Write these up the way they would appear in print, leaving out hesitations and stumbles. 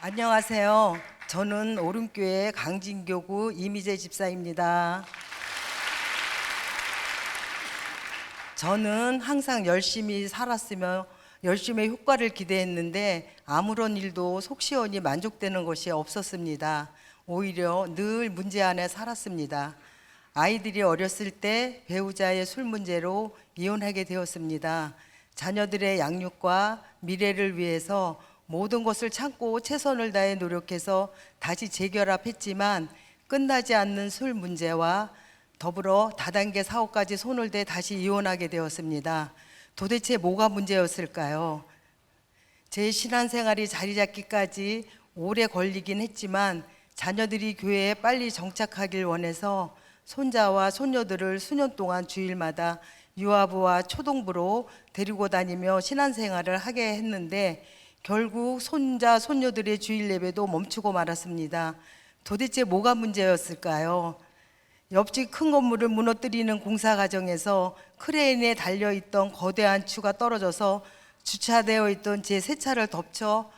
안녕하세요. 저는 오름교회 강진교구 이미재 집사입니다. 저는 항상 열심히 살았으며 열심히 효과를 기대했는데 아무런 일도 속 시원히 만족되는 것이 없었습니다. 오히려 늘 문제 안에 살았습니다. 아이들이 어렸을 때 배우자의 술 문제로 이혼하게 되었습니다. 자녀들의 양육과 미래를 위해서 모든 것을 참고 최선을 다해 노력해서 다시 재결합했지만 끝나지 않는 술 문제와 더불어 다단계 사업까지 손을 대 다시 이혼하게 되었습니다. 도대체 뭐가 문제였을까요? 제 신앙생활이 자리 잡기까지 오래 걸리긴 했지만 자녀들이 교회에 빨리 정착하길 원해서 손자와 손녀들을 수년 동안 주일마다 유아부와 초동부로 데리고 다니며 신앙생활을 하게 했는데 결국 손자 손녀들의 주일 예배도 멈추고 말았습니다. 도대체 뭐가 문제였을까요? 옆집 큰 건물을 무너뜨리는 공사 과정에서 크레인에 달려있던 거대한 추가 떨어져서 주차되어 있던 제 새 차를 덮쳐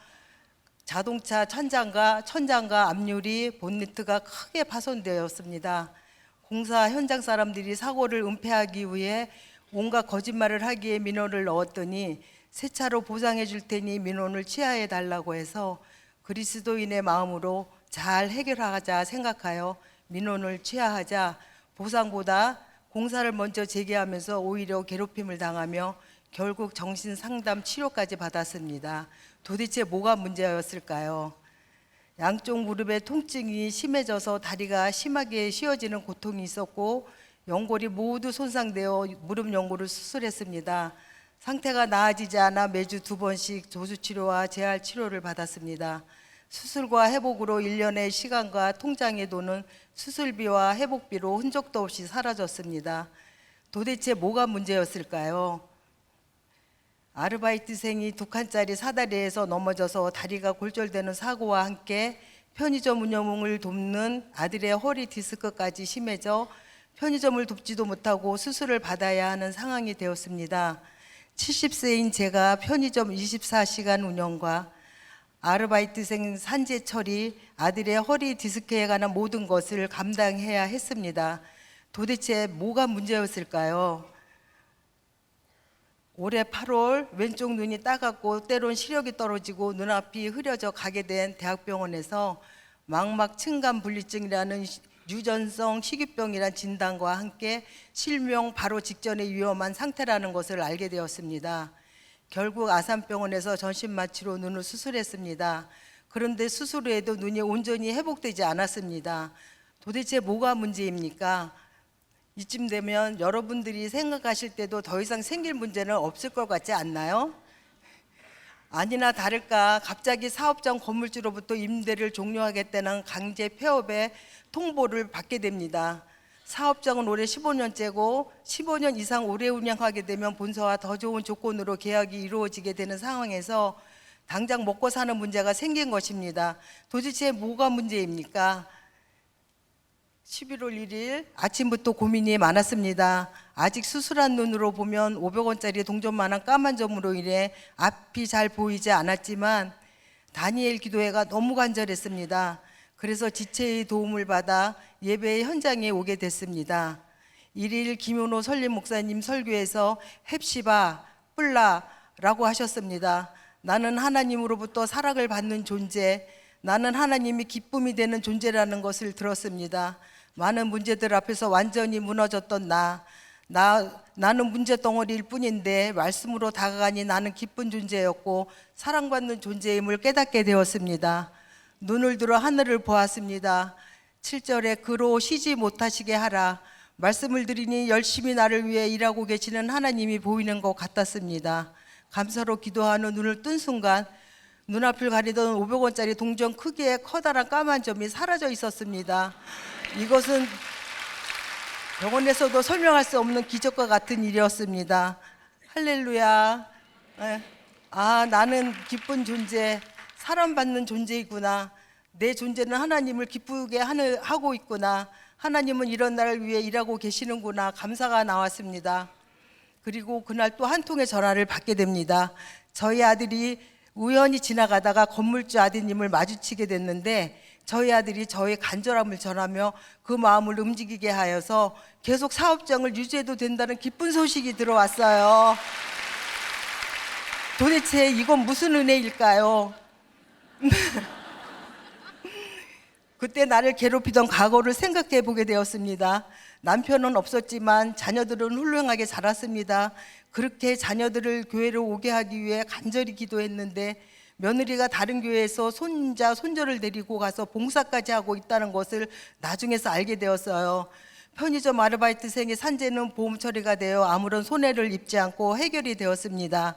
자동차 천장과 앞유리, 본네트가 크게 파손되었습니다. 공사 현장 사람들이 사고를 은폐하기 위해 온갖 거짓말을 하기에 민원을 넣었더니 새 차로 보상해 줄 테니 민원을 취하해 달라고 해서 그리스도인의 마음으로 잘 해결하자 생각하여 민원을 취하하자 보상보다 공사를 먼저 제기하면서 오히려 괴롭힘을 당하며 결국 정신상담 치료까지 받았습니다. 도대체 뭐가 문제였을까요? 양쪽 무릎의 통증이 심해져서 다리가 심하게 휘어지는 고통이 있었고 연골이 모두 손상되어 무릎 연골을 수술했습니다. 상태가 나아지지 않아 매주 2번씩 조수치료와 재활치료를 받았습니다. 수술과 회복으로 1년의 시간과 통장에 도는 수술비와 회복비로 흔적도 없이 사라졌습니다. 도대체 뭐가 문제였을까요? 아르바이트생이 2칸짜리 사다리에서 넘어져서 다리가 골절되는 사고와 함께 편의점 운영을 돕는 아들의 허리 디스크까지 심해져 편의점을 돕지도 못하고 수술을 받아야 하는 상황이 되었습니다. 70세인 제가 편의점 24시간 운영과 아르바이트생 산재 처리, 아들의 허리 디스크에 관한 모든 것을 감당해야 했습니다. 도대체 뭐가 문제였을까요? 올해 8월 왼쪽 눈이 따갑고 때론 시력이 떨어지고 눈앞이 흐려져 가게 된 대학병원에서 망막 층간 분리증이라는 유전성 식이병이란 진단과 함께 실명 바로 직전에 위험한 상태라는 것을 알게 되었습니다. 결국 아산병원에서 전신마취로 눈을 수술했습니다. 그런데 수술 후에도 눈이 온전히 회복되지 않았습니다. 도대체 뭐가 문제입니까? 이쯤 되면 여러분들이 생각하실 때도 더 이상 생길 문제는 없을 것 같지 않나요? 아니나 다를까 갑자기 사업장 건물주로부터 임대를 종료하겠다는 강제 폐업의 통보를 받게 됩니다. 사업장은 올해 15년째고 15년 이상 오래 운영하게 되면 본사와 더 좋은 조건으로 계약이 이루어지게 되는 상황에서 당장 먹고 사는 문제가 생긴 것입니다. 도대체 뭐가 문제입니까? 11월 1일 아침부터 고민이 많았습니다. 아직 수술한 눈으로 보면 500원짜리 동전만한 까만 점으로 인해 앞이 잘 보이지 않았지만 다니엘 기도회가 너무 간절했습니다. 그래서 지체의 도움을 받아 예배 현장에 오게 됐습니다. 1일 김윤호 설립 목사님 설교에서 헵시바 뿔라라고 하셨습니다. 나는 하나님으로부터 사랑을 받는 존재, 나는 하나님이 기쁨이 되는 존재라는 것을 들었습니다. 많은 문제들 앞에서 완전히 무너졌던 나는 문제 덩어리일 뿐인데 말씀으로 다가가니 나는 기쁜 존재였고 사랑받는 존재임을 깨닫게 되었습니다. 눈을 들어 하늘을 보았습니다. 7절에 그로 쉬지 못하시게 하라. 말씀을 드리니 열심히 나를 위해 일하고 계시는 하나님이 보이는 것 같았습니다. 감사로 기도하는 눈을 뜬 순간 눈앞을 가리던 500원짜리 동전 크기의 커다란 까만 점이 사라져 있었습니다. 이것은 병원에서도 설명할 수 없는 기적과 같은 일이었습니다. 할렐루야. 나는 기쁜 존재, 사랑받는 존재이구나. 내 존재는 하나님을 기쁘게 하고 있구나. 하나님은 이런 나를 위해 일하고 계시는구나. 감사가 나왔습니다. 그리고 그날 또 한 통의 전화를 받게 됩니다. 저희 아들이 우연히 지나가다가 건물주 아드님을 마주치게 됐는데 저희 아들이 저의 간절함을 전하며 그 마음을 움직이게 하여서 계속 사업장을 유지해도 된다는 기쁜 소식이 들어왔어요. 도대체 이건 무슨 은혜일까요? 그때 나를 괴롭히던 과거를 생각해 보게 되었습니다. 남편은 없었지만 자녀들은 훌륭하게 자랐습니다. 그렇게 자녀들을 교회로 오게 하기 위해 간절히 기도했는데 며느리가 다른 교회에서 손자, 손녀를 데리고 가서 봉사까지 하고 있다는 것을 나중에서 알게 되었어요. 편의점 아르바이트생의 산재는 보험 처리가 되어 아무런 손해를 입지 않고 해결이 되었습니다.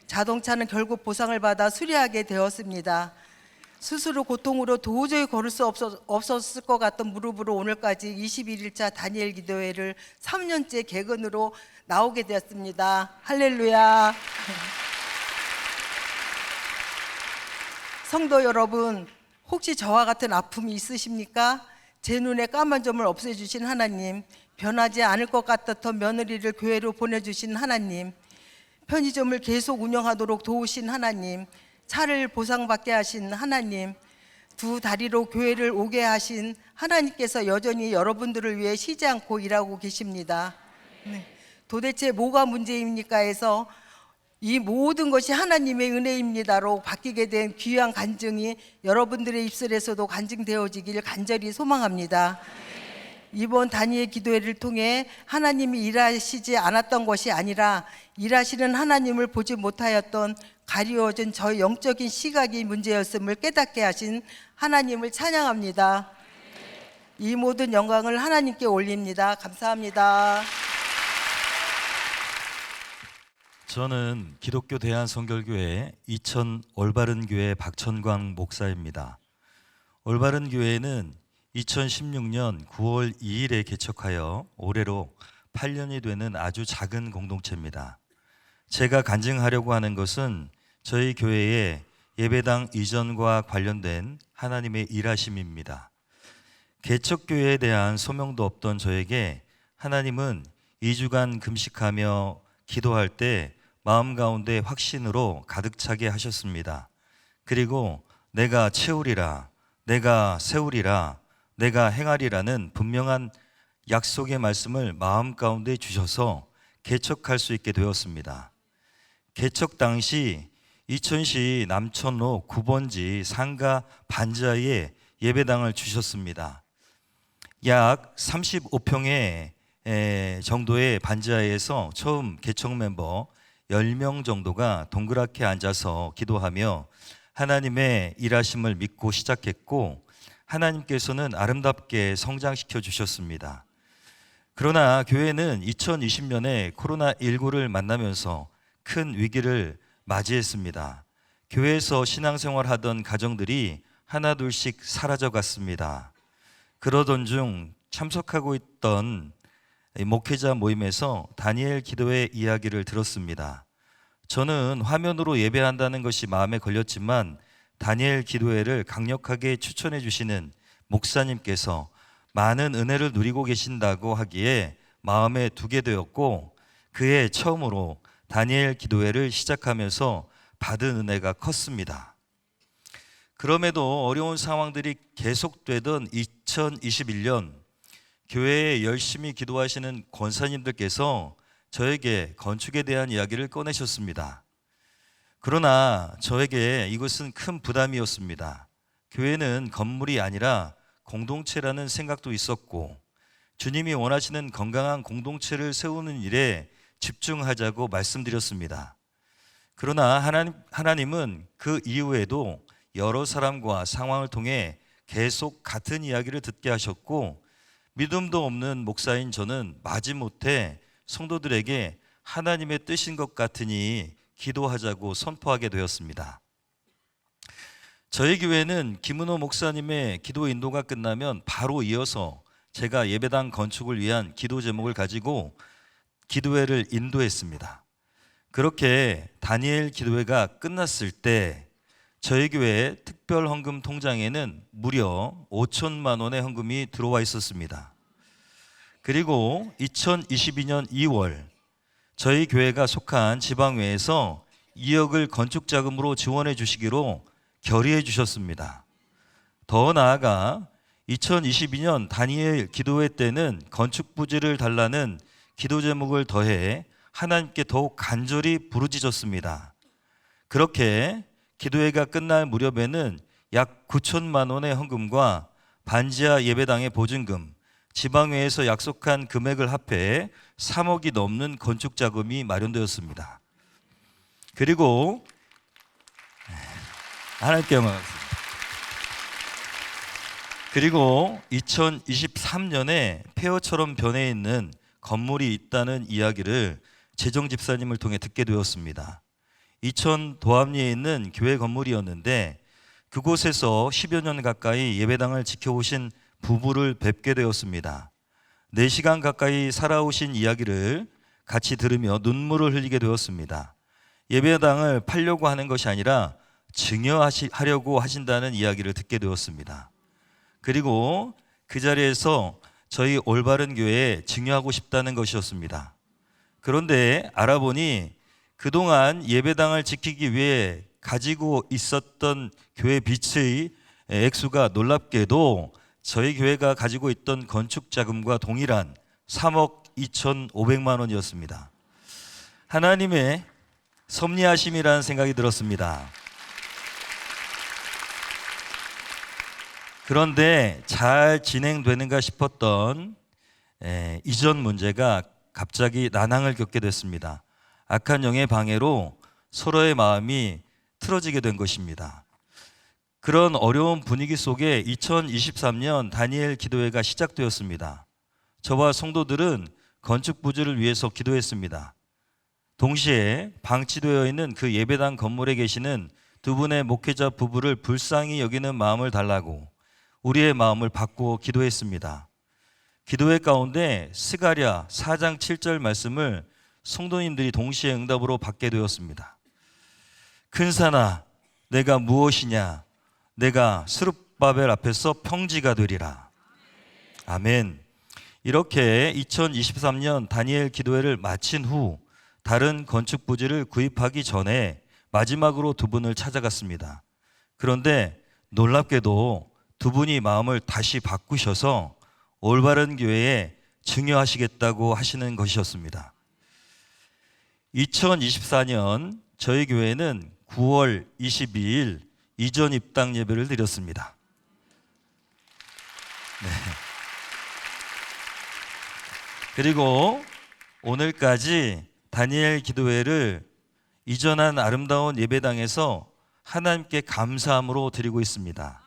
자동차는 결국 보상을 받아 수리하게 되었습니다. 스스로 고통으로 도저히 걸을 수 없었을 것 같던 무릎으로 오늘까지 21일차 다니엘 기도회를 3년째 개근으로 나오게 되었습니다. 할렐루야. 성도 여러분, 혹시 저와 같은 아픔이 있으십니까? 제 눈에 까만 점을 없애주신 하나님, 변하지 않을 것 같았던 며느리를 교회로 보내주신 하나님, 편의점을 계속 운영하도록 도우신 하나님, 차를 보상받게 하신 하나님, 두 다리로 교회를 오게 하신 하나님께서 여전히 여러분들을 위해 쉬지 않고 일하고 계십니다. 도대체 뭐가 문제입니까 해서 이 모든 것이 하나님의 은혜입니다로 바뀌게 된 귀한 간증이 여러분들의 입술에서도 간증되어지길 간절히 소망합니다. 이번 다니엘 기도회를 통해 하나님이 일하시지 않았던 것이 아니라 일하시는 하나님을 보지 못하였던 가리워진 저의 영적인 시각이 문제였음을 깨닫게 하신 하나님을 찬양합니다. 이 모든 영광을 하나님께 올립니다. 감사합니다. 저는 기독교 대한성결교회 이천 올바른 교회 박천광 목사입니다. 올바른 교회는 2016년 9월 2일에 개척하여 올해로 8년이 되는 아주 작은 공동체입니다. 제가 간증하려고 하는 것은 저희 교회의 예배당 이전과 관련된 하나님의 일하심입니다. 개척교회에 대한 소명도 없던 저에게 하나님은 2주간 금식하며 기도할 때 마음 가운데 확신으로 가득 차게 하셨습니다. 그리고 내가 채우리라, 내가 세우리라, 내가 행하리라는 분명한 약속의 말씀을 마음 가운데 주셔서 개척할 수 있게 되었습니다. 개척 당시 이천시 남천로 9번지 상가 반지하에 예배당을 주셨습니다. 약 35평의 정도의 반지하에서 처음 개척 멤버 10명 정도가 동그랗게 앉아서 기도하며 하나님의 일하심을 믿고 시작했고 하나님께서는 아름답게 성장시켜 주셨습니다. 그러나 교회는 2020년에 코로나19를 만나면서 큰 위기를 맞이했습니다. 교회에서 신앙생활 하던 가정들이 하나둘씩 사라져갔습니다. 그러던 중 참석하고 있던 목회자 모임에서 다니엘 기도회 이야기를 들었습니다. 저는 화면으로 예배한다는 것이 마음에 걸렸지만 다니엘 기도회를 강력하게 추천해 주시는 목사님께서 많은 은혜를 누리고 계신다고 하기에 마음에 두게 되었고 그해 처음으로 다니엘 기도회를 시작하면서 받은 은혜가 컸습니다. 그럼에도 어려운 상황들이 계속되던 2021년 교회에 열심히 기도하시는 권사님들께서 저에게 건축에 대한 이야기를 꺼내셨습니다. 그러나 저에게 이것은 큰 부담이었습니다. 교회는 건물이 아니라 공동체라는 생각도 있었고 주님이 원하시는 건강한 공동체를 세우는 일에 집중하자고 말씀드렸습니다. 그러나 하나님은 그 이후에도 여러 사람과 상황을 통해 계속 같은 이야기를 듣게 하셨고 믿음도 없는 목사인 저는 마지못해 성도들에게 하나님의 뜻인 것 같으니 기도하자고 선포하게 되었습니다. 저희 교회는 김은호 목사님의 기도 인도가 끝나면 바로 이어서 제가 예배당 건축을 위한 기도 제목을 가지고 기도회를 인도했습니다. 그렇게 다니엘 기도회가 끝났을 때 저희 교회 특별 헌금 통장에는 무려 5천만 원의 헌금이 들어와 있었습니다. 그리고 2022년 2월 저희 교회가 속한 지방회에서 2억을 건축 자금으로 지원해 주시기로 결의해 주셨습니다. 더 나아가 2022년 다니엘 기도회 때는 건축 부지를 달라는 기도 제목을 더해 하나님께 더욱 간절히 부르짖었습니다. 그렇게 기도회가 끝날 무렵에는 약 9천만 원의 헌금과 반지하 예배당의 보증금, 지방회에서 약속한 금액을 합해 3억이 넘는 건축 자금이 마련되었습니다. 그리고 하나님께 영광받습니다. 그리고 2023년에 폐허처럼 변해 있는 건물이 있다는 이야기를 재정 집사님을 통해 듣게 되었습니다. 이천 도합리에 있는 교회 건물이었는데 그곳에서 10여 년 가까이 예배당을 지켜오신 부부를 뵙게 되었습니다. 4시간 가까이 살아오신 이야기를 같이 들으며 눈물을 흘리게 되었습니다. 예배당을 팔려고 하는 것이 아니라 증여하려고 하신다는 이야기를 듣게 되었습니다. 그리고 그 자리에서 저희 올바른 교회에 증여하고 싶다는 것이었습니다. 그런데 알아보니 그동안 예배당을 지키기 위해 가지고 있었던 교회 빚의 액수가 놀랍게도 저희 교회가 가지고 있던 건축 자금과 동일한 3억 2,500만 원이었습니다. 하나님의 섭리하심이라는 생각이 들었습니다. 그런데 잘 진행되는가 싶었던 이전 문제가 갑자기 난항을 겪게 됐습니다. 악한 영의 방해로 서로의 마음이 틀어지게 된 것입니다. 그런 어려운 분위기 속에 2023년 다니엘 기도회가 시작되었습니다. 저와 성도들은 건축 부지를 위해서 기도했습니다. 동시에 방치되어 있는 그 예배당 건물에 계시는 두 분의 목회자 부부를 불쌍히 여기는 마음을 달라고 우리의 마음을 바꾸어 기도했습니다. 기도회 가운데 스가랴 4장 7절 말씀을 성도님들이 동시에 응답으로 받게 되었습니다. 큰 산아 내가 무엇이냐 내가 스룹바벨 앞에서 평지가 되리라. 아멘. 이렇게 2023년 다니엘 기도회를 마친 후 다른 건축 부지를 구입하기 전에 마지막으로 두 분을 찾아갔습니다. 그런데 놀랍게도 두 분이 마음을 다시 바꾸셔서 올바른 교회에 증여하시겠다고 하시는 것이었습니다. 2024년 저희 교회는 9월 22일 이전 입당 예배를 드렸습니다. 네. 그리고 오늘까지 다니엘 기도회를 이전한 아름다운 예배당에서 하나님께 감사함으로 드리고 있습니다.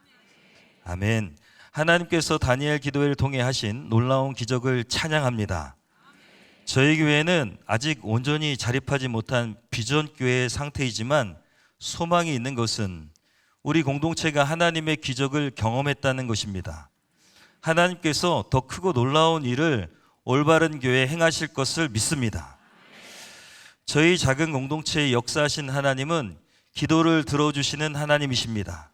아멘. 하나님께서 다니엘 기도회를 통해 하신 놀라운 기적을 찬양합니다. 저희 교회는 아직 온전히 자립하지 못한 비전 교회의 상태이지만 소망이 있는 것은 우리 공동체가 하나님의 기적을 경험했다는 것입니다. 하나님께서 더 크고 놀라운 일을 올바른 교회에 행하실 것을 믿습니다. 저희 작은 공동체의 역사하신 하나님은 기도를 들어주시는 하나님이십니다.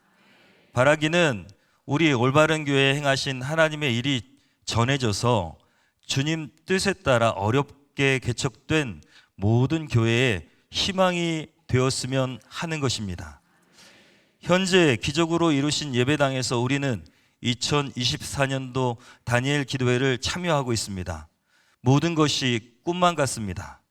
바라기는 우리 올바른 교회에 행하신 하나님의 일이 전해져서 주님 뜻에 따라 어렵게 개척된 모든 교회에 희망이 되었으면 하는 것입니다. 현재 기적으로 이루신 예배당에서 우리는 2024년도 다니엘 기도회를 참여하고 있습니다. 모든 것이 꿈만 같습니다.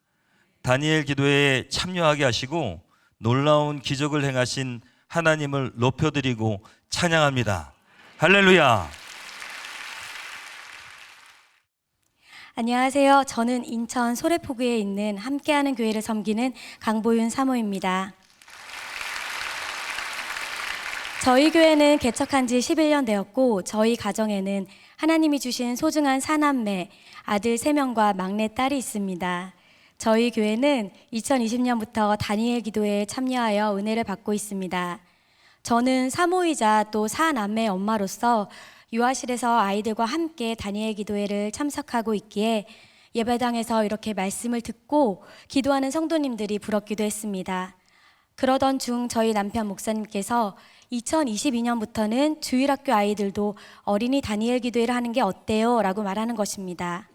다니엘 기도회에 참여하게 하시고 놀라운 기적을 행하신 하나님을 높여드리고 찬양합니다. 할렐루야. 안녕하세요. 저는 인천 소래포구에 있는 함께하는 교회를 섬기는 강보윤 사모입니다. 저희 교회는 개척한 지 11년 되었고 저희 가정에는 하나님이 주신 소중한 사남매, 아들 3명과 막내 딸이 있습니다. 저희 교회는 2020년부터 다니엘 기도회에 참여하여 은혜를 받고 있습니다. 저는 사모이자 또 사남매 엄마로서 유아실에서 아이들과 함께 다니엘 기도회를 참석하고 있기에 예배당에서 이렇게 말씀을 듣고 기도하는 성도님들이 부럽기도 했습니다. 그러던 중 저희 남편 목사님께서 2022년부터는 주일학교 아이들도 어린이 다니엘 기도회를 하는 게 어때요? 라고 말하는 것입니다.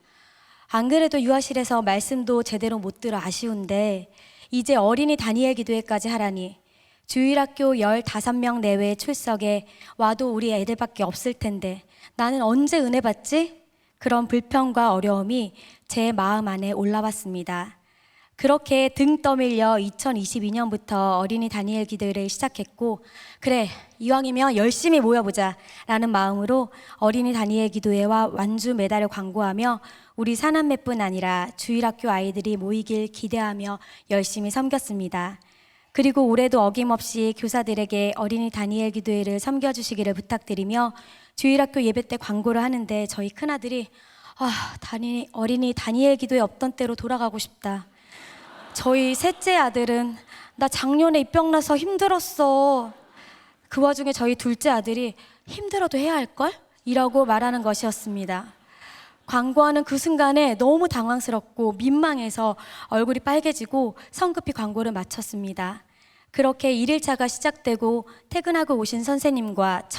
안 그래도 유아실에서 말씀도 제대로 못 들어 아쉬운데 이제 어린이 다니엘 기도회까지 하라니. 주일학교 15명 내외 출석에 와도 우리 애들밖에 없을 텐데 나는 언제 은혜 받지? 그런 불평과 어려움이 제 마음 안에 올라왔습니다. 그렇게 등 떠밀려 2022년부터 어린이 다니엘 기도회를 시작했고, 그래, 이왕이면 열심히 모여보자 라는 마음으로 어린이 다니엘 기도회와 완주 메달을 광고하며 우리 사남매뿐 아니라 주일학교 아이들이 모이길 기대하며 열심히 섬겼습니다. 그리고 올해도 어김없이 교사들에게 어린이 다니엘 기도회를 섬겨주시기를 부탁드리며 주일학교 예배 때 광고를 하는데 저희 큰아들이 어린이 다니엘 기도회 없던 때로 돌아가고 싶다. 저희 셋째 아들은 나 작년에 입병 나서 힘들었어. 그 와중에 저희 둘째 아들이 힘들어도 해야 할걸? 이라고 말하는 것이었습니다. 광고하는 그 순간에 너무 당황스럽고 민망해서 얼굴이 빨개지고 성급히 광고를 마쳤습니다. 그렇게 1일차가 시작되고 퇴근하고 오신 선생님과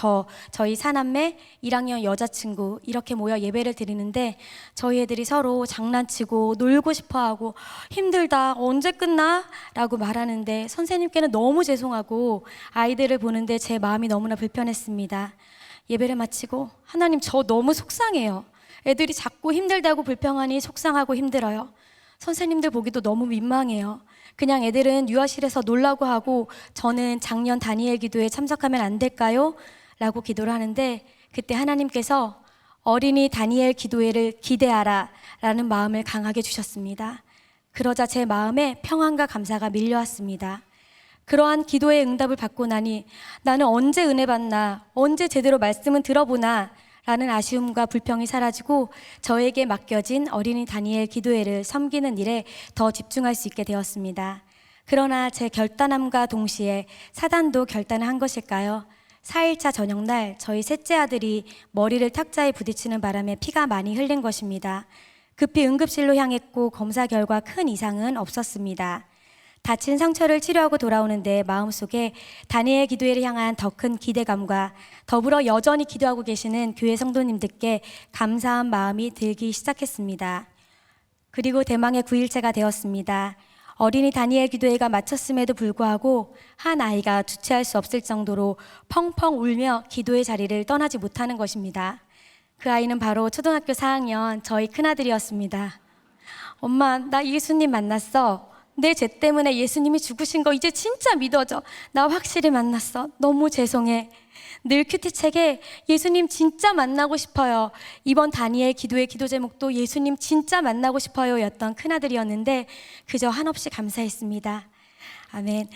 저희 사남매 1학년 여자친구 이렇게 모여 예배를 드리는데 저희 애들이 서로 장난치고 놀고 싶어하고 힘들다 언제 끝나? 라고 말하는데 선생님께는 너무 죄송하고 아이들을 보는데 제 마음이 너무나 불편했습니다. 예배를 마치고 하나님 저 너무 속상해요. 애들이 자꾸 힘들다고 불평하니 속상하고 힘들어요. 선생님들 보기도 너무 민망해요. 그냥 애들은 유아실에서 놀라고 하고 저는 작년 다니엘 기도에 참석하면 안 될까요? 라고 기도를 하는데 그때 하나님께서 어린이 다니엘 기도회를 기대하라 라는 마음을 강하게 주셨습니다. 그러자 제 마음에 평안과 감사가 밀려왔습니다. 그러한 기도의 응답을 받고 나니 나는 언제 은혜 받나, 언제 제대로 말씀은 들어보나 라는 아쉬움과 불평이 사라지고 저에게 맡겨진 어린이 다니엘 기도회를 섬기는 일에 더 집중할 수 있게 되었습니다. 그러나 제 결단함과 동시에 사단도 결단을 한 것일까요? 4일차 저녁날 저희 셋째 아들이 머리를 탁자에 부딪히는 바람에 피가 많이 흘린 것입니다. 급히 응급실로 향했고 검사 결과 큰 이상은 없었습니다. 다친 상처를 치료하고 돌아오는데 마음속에 다니엘 기도회를 향한 더 큰 기대감과 더불어 여전히 기도하고 계시는 교회 성도님들께 감사한 마음이 들기 시작했습니다. 그리고 대망의 9일째가 되었습니다. 어린이 다니엘 기도회가 마쳤음에도 불구하고 한 아이가 주체할 수 없을 정도로 펑펑 울며 기도의 자리를 떠나지 못하는 것입니다. 그 아이는 바로 초등학교 4학년 저희 큰아들이었습니다. 엄마, 나 예수님 만났어. 내 죄 때문에 예수님이 죽으신 거 이제 진짜 믿어져. 나 확실히 만났어. 너무 죄송해. 늘 큐티책에 예수님 진짜 만나고 싶어요. 이번 다니엘 기도의 기도 제목도 예수님 진짜 만나고 싶어요 였던 큰아들이었는데 그저 한없이 감사했습니다. 아멘.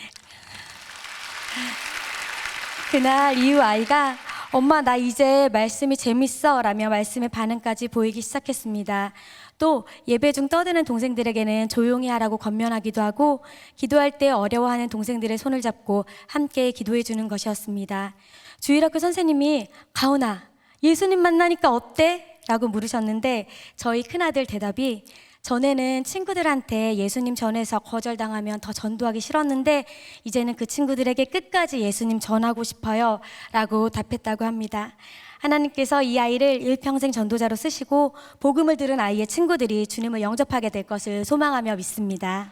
그날 이후 아이가 엄마 나 이제 말씀이 재밌어 라며 말씀의 반응까지 보이기 시작했습니다. 또 예배 중 떠드는 동생들에게는 조용히 하라고 권면하기도 하고 기도할 때 어려워하는 동생들의 손을 잡고 함께 기도해 주는 것이었습니다. 주일학교 선생님이 가온아 예수님 만나니까 어때? 라고 물으셨는데 저희 큰아들 대답이 전에는 친구들한테 예수님 전해서 거절당하면 더 전도하기 싫었는데 이제는 그 친구들에게 끝까지 예수님 전하고 싶어요 라고 답했다고 합니다. 하나님께서 이 아이를 일평생 전도자로 쓰시고 복음을 들은 아이의 친구들이 주님을 영접하게 될 것을 소망하며 믿습니다.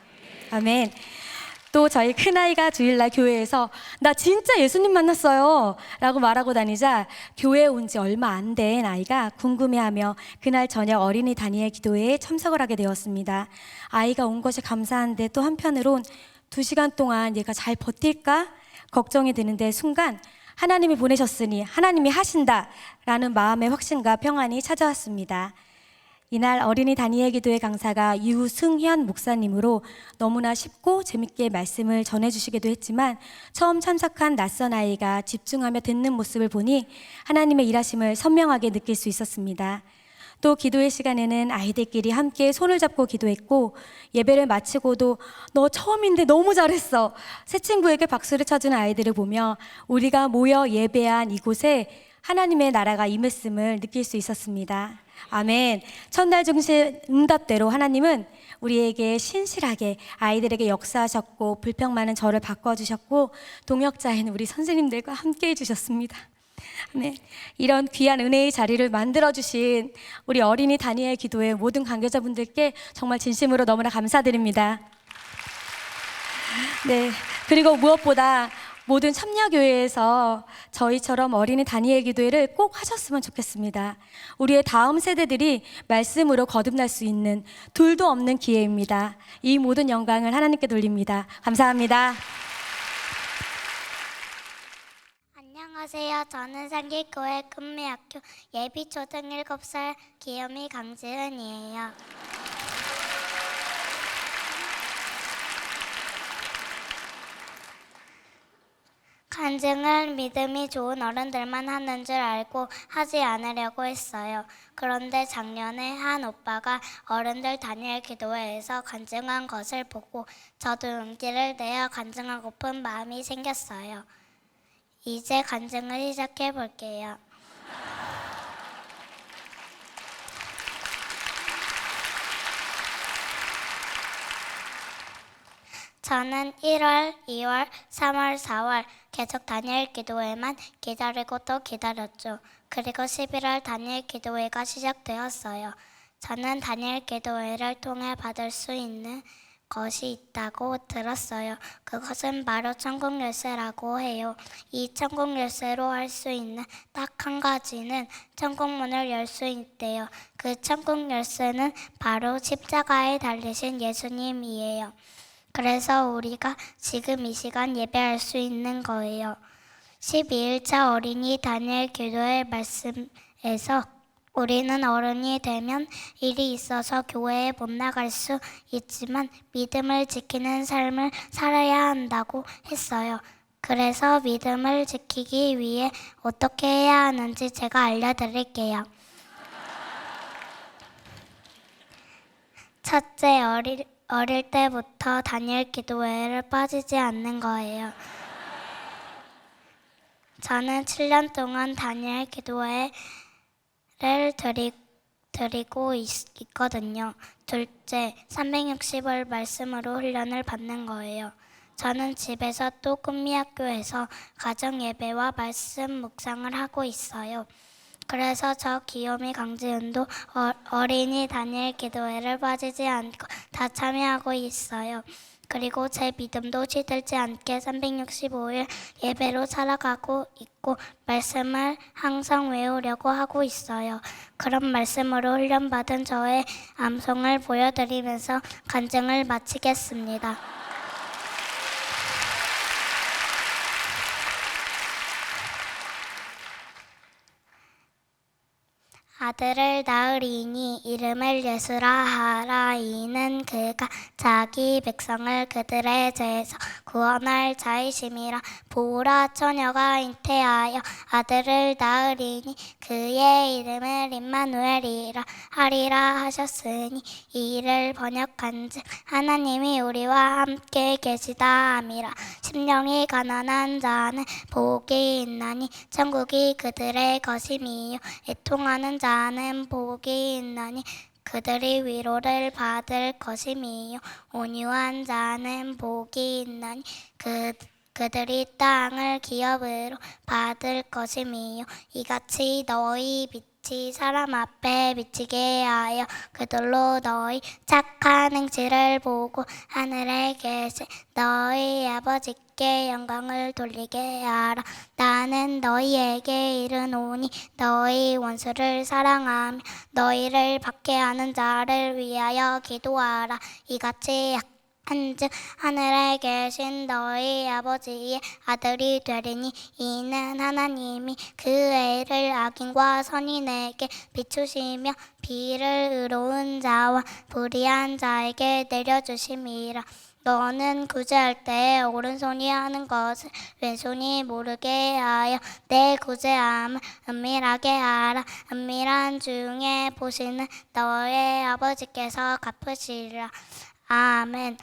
아멘. 또 저희 큰아이가 주일날 교회에서 나 진짜 예수님 만났어요 라고 말하고 다니자 교회에 온 지 얼마 안 된 아이가 궁금해하며 그날 저녁 어린이 다니엘 기도회에 참석을 하게 되었습니다. 아이가 온 것이 감사한데 또 한편으론 2시간 동안 얘가 잘 버틸까 걱정이 드는데 순간 하나님이 보내셨으니 하나님이 하신다 라는 마음의 확신과 평안이 찾아왔습니다. 이날 어린이 다니엘 기도회 강사가 유승현 목사님으로 너무나 쉽고 재밌게 말씀을 전해주시기도 했지만 처음 참석한 낯선 아이가 집중하며 듣는 모습을 보니 하나님의 일하심을 선명하게 느낄 수 있었습니다. 또 기도회 시간에는 아이들끼리 함께 손을 잡고 기도했고 예배를 마치고도 너 처음인데 너무 잘했어 새 친구에게 박수를 쳐주는 아이들을 보며 우리가 모여 예배한 이곳에 하나님의 나라가 임했음을 느낄 수 있었습니다. 아멘. 첫날 중심 응답대로 하나님은 우리에게 신실하게 아이들에게 역사하셨고 불평 많은 저를 바꿔주셨고 동역자인 우리 선생님들과 함께 해주셨습니다. 네, 이런 귀한 은혜의 자리를 만들어주신 우리 어린이 다니엘 기도회 모든 관계자분들께 정말 진심으로 너무나 감사드립니다. 네. 그리고 무엇보다 모든 참여교회에서 저희처럼 어린이 다니엘 기도회를 꼭 하셨으면 좋겠습니다. 우리의 다음 세대들이 말씀으로 거듭날 수 있는 둘도 없는 기회입니다. 이 모든 영광을 하나님께 돌립니다. 감사합니다. 안녕하세요. 저는 상길교회 금미학교 예비초등 7살 기욤이 강지은이에요. 간증을 믿음이 좋은 어른들만 하는 줄 알고 하지 않으려고 했어요. 그런데 작년에 한 오빠가 어른들 다니엘 기도회에서 간증한 것을 보고 저도 용기를 내어 간증하고픈 마음이 생겼어요. 이제 간증을 시작해 볼게요. 저는 1월, 2월, 3월, 4월 계속 다니엘 기도회만 기다리고 또 기다렸죠. 그리고 11월 다니엘 기도회가 시작되었어요. 저는 다니엘 기도회를 통해 받을 수 있는 것이 있다고 들었어요. 그것은 바로 천국 열쇠라고 해요. 이 천국 열쇠로 할 수 있는 딱 한 가지는 천국 문을 열 수 있대요. 그 천국 열쇠는 바로 십자가에 달리신 예수님이에요. 그래서 우리가 지금 이 시간 예배할 수 있는 거예요. 12일차 어린이 다니엘 기도회 말씀에서 우리는 어른이 되면 일이 있어서 교회에 못 나갈 수 있지만 믿음을 지키는 삶을 살아야 한다고 했어요. 그래서 믿음을 지키기 위해 어떻게 해야 하는지 제가 알려드릴게요. 첫째, 어릴 때부터 다니엘 기도회를 빠지지 않는 거예요. 저는 7년 동안 다니엘 기도회를 드리고 있거든요. 둘째, 360일 말씀으로 훈련을 받는 거예요. 저는 집에서 또 금미학교에서 가정예배와 말씀 묵상을 하고 있어요. 그래서 저 기욤이 강지은도 어린이 다니엘 기도회를 빠지지 않고 다 참여하고 있어요. 그리고 제 믿음도 시들지 않게 365일 예배로 살아가고 있고 말씀을 항상 외우려고 하고 있어요. 그런 말씀으로 훈련받은 저의 암송을 보여드리면서 간증을 마치겠습니다. 아들을 낳으리니 이름을 예수라 하라. 이는 그가 자기 백성을 그들의 죄에서 구원할 자이심이라. 보라, 처녀가 잉태하여 아들을 낳으리니 그의 이름을 임마누엘이라 하리라 하셨으니 이를 번역한즉 하나님이 우리와 함께 계시다 함이라. 심령이 가난한 자는 복이 있나니 천국이 그들의 것임이요. 애통하는 자는 복이 있나니 그들이 위로를 받을 것임이요. 온유한 자는 복이 있나니 그들이 땅을 기업으로 받을 것임이요. 이같이 너희 빛이 사람 앞에 비치게 하여 그들로 너희 착한 행실을 보고 하늘에 계신 너희 아버지께 영광을 돌리게 하라. 나는 너희에게 이르노니 너희 원수를 사랑하며 너희를 박해하는 자를 위하여 기도하라. 이같이 한즉 하늘에 계신 너희 아버지의 아들이 되리니 이는 하나님이 그 애를 악인과 선인에게 비추시며 비를 의로운 자와 불의한 자에게 내려주심이라. 너는 구제할 때 오른손이 하는 것을 왼손이 모르게 하여 내 구제함을 은밀하게 하라. 은밀한 중에 보시는 너의 아버지께서 갚으시리라. 아멘.